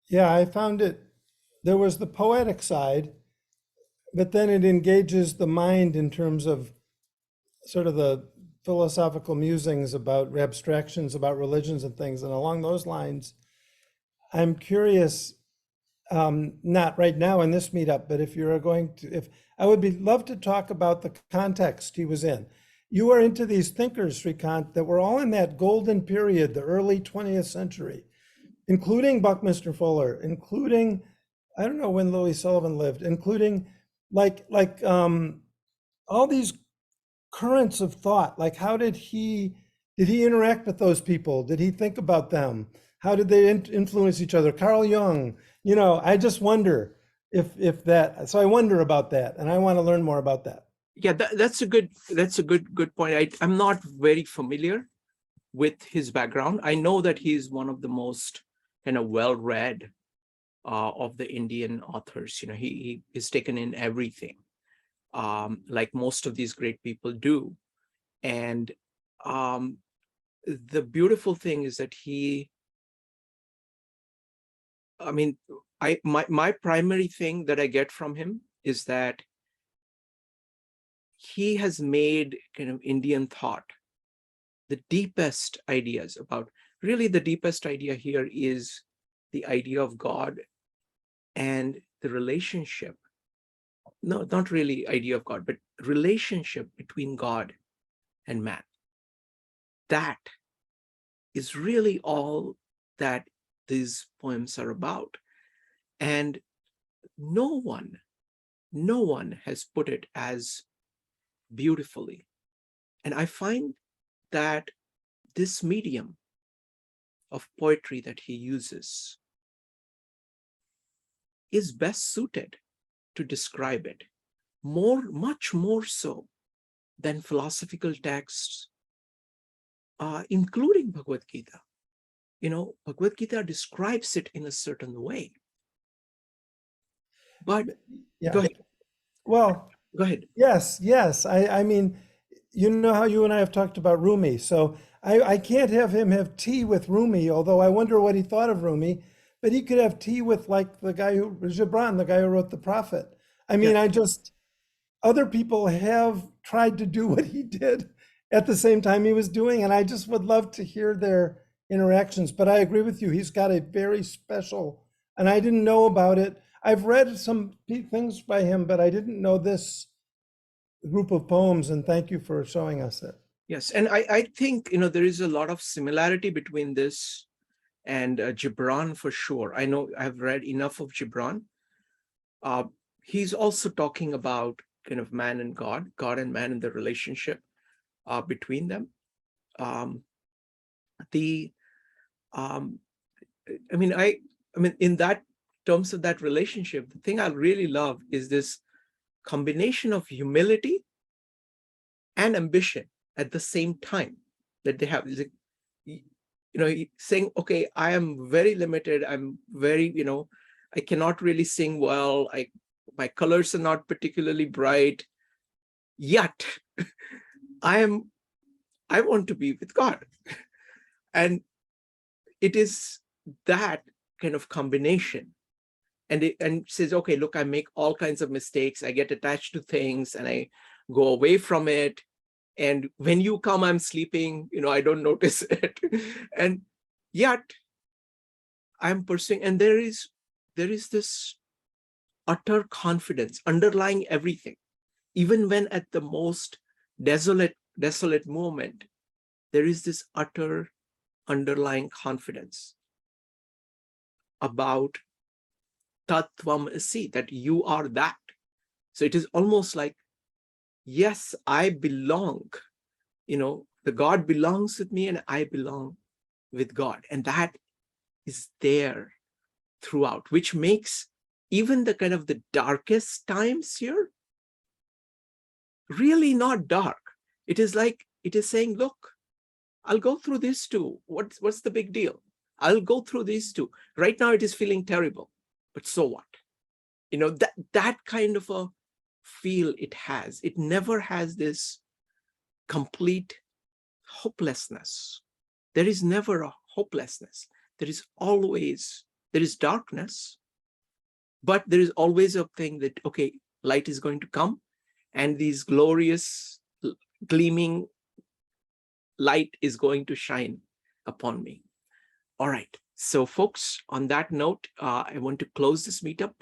Yeah, I found there was the poetic side, but then it engages the mind in terms of sort of the philosophical musings about abstractions, about religions and things. And along those lines, I'm curious, not right now in this meetup, but if you're going to, I would love to talk about the context he was in. You are into these thinkers, Srikant, that were all in that golden period, the early 20th century, including Buckminster Fuller, including, I don't know when Louis Sullivan lived, including like all these currents of thought. Like, how did he interact with those people? Did he think about them? How did they influence each other? Carl Jung, I just wonder if that, so I wonder about that, and I want to learn more about that. Yeah, that's a good point. I'm not very familiar with his background. I know that he's one of the most kind of well-read of the Indian authors. He is taken in everything, like most of these great people do. And the beautiful thing is that my primary thing that I get from him is that he has made kind of Indian thought the deepest ideas about, really the deepest idea here is the idea of God and the relationship. No, not really idea of God, but relationship between God and man. That is really all that these poems are about. And no one has put it as beautifully. And I find that this medium of poetry that he uses is best suited to describe it, much more so than philosophical texts, including Bhagavad Gita. Bhagavad Gita describes it in a certain way. But Yeah. go ahead. Well, Go ahead. yes. I mean, you know how you and I have talked about Rumi. So I can't have him have tea with Rumi, although I wonder what he thought of Rumi. But he could have tea with like Gibran, the guy who wrote The Prophet. I mean, Yeah. Other people have tried to do what he did at the same time he was doing, and I just would love to hear their interactions. But I agree with you, he's got a very special, and I didn't know about it. I've read some things by him, but I didn't know this group of poems, and thank you for showing us it. Yes, and I think there is a lot of similarity between this and Gibran for sure. I know I've read enough of Gibran. He's also talking about kind of man and God and man and the relationship between them. In that terms of that relationship, the thing I really love is this combination of humility and ambition at the same time that they have. Saying, okay, I am very limited. I'm very, I cannot really sing well. My colors are not particularly bright. Yet, I want to be with God. And it is that kind of combination. And it says, okay, look, I make all kinds of mistakes. I get attached to things and I go away from it. And when you come, I'm sleeping, I don't notice it. And yet I'm pursuing, and there is this utter confidence underlying everything. Even when at the most desolate moment, there is this utter underlying confidence about Tattvam Asi, that you are that. So it is almost like, yes, I belong. The God belongs with me and I belong with God. And that is there throughout, which makes even the kind of the darkest times here really not dark. It is saying, look, I'll go through this too. What's the big deal? I'll go through these too. Right now it is feeling terrible, but so what? That kind of a feel it has. It never has this complete hopelessness. There is never a hopelessness. There is darkness, but there is always a thing that, okay, light is going to come and these glorious gleaming light is going to shine upon me. All right. So folks, on that note, I want to close this meetup.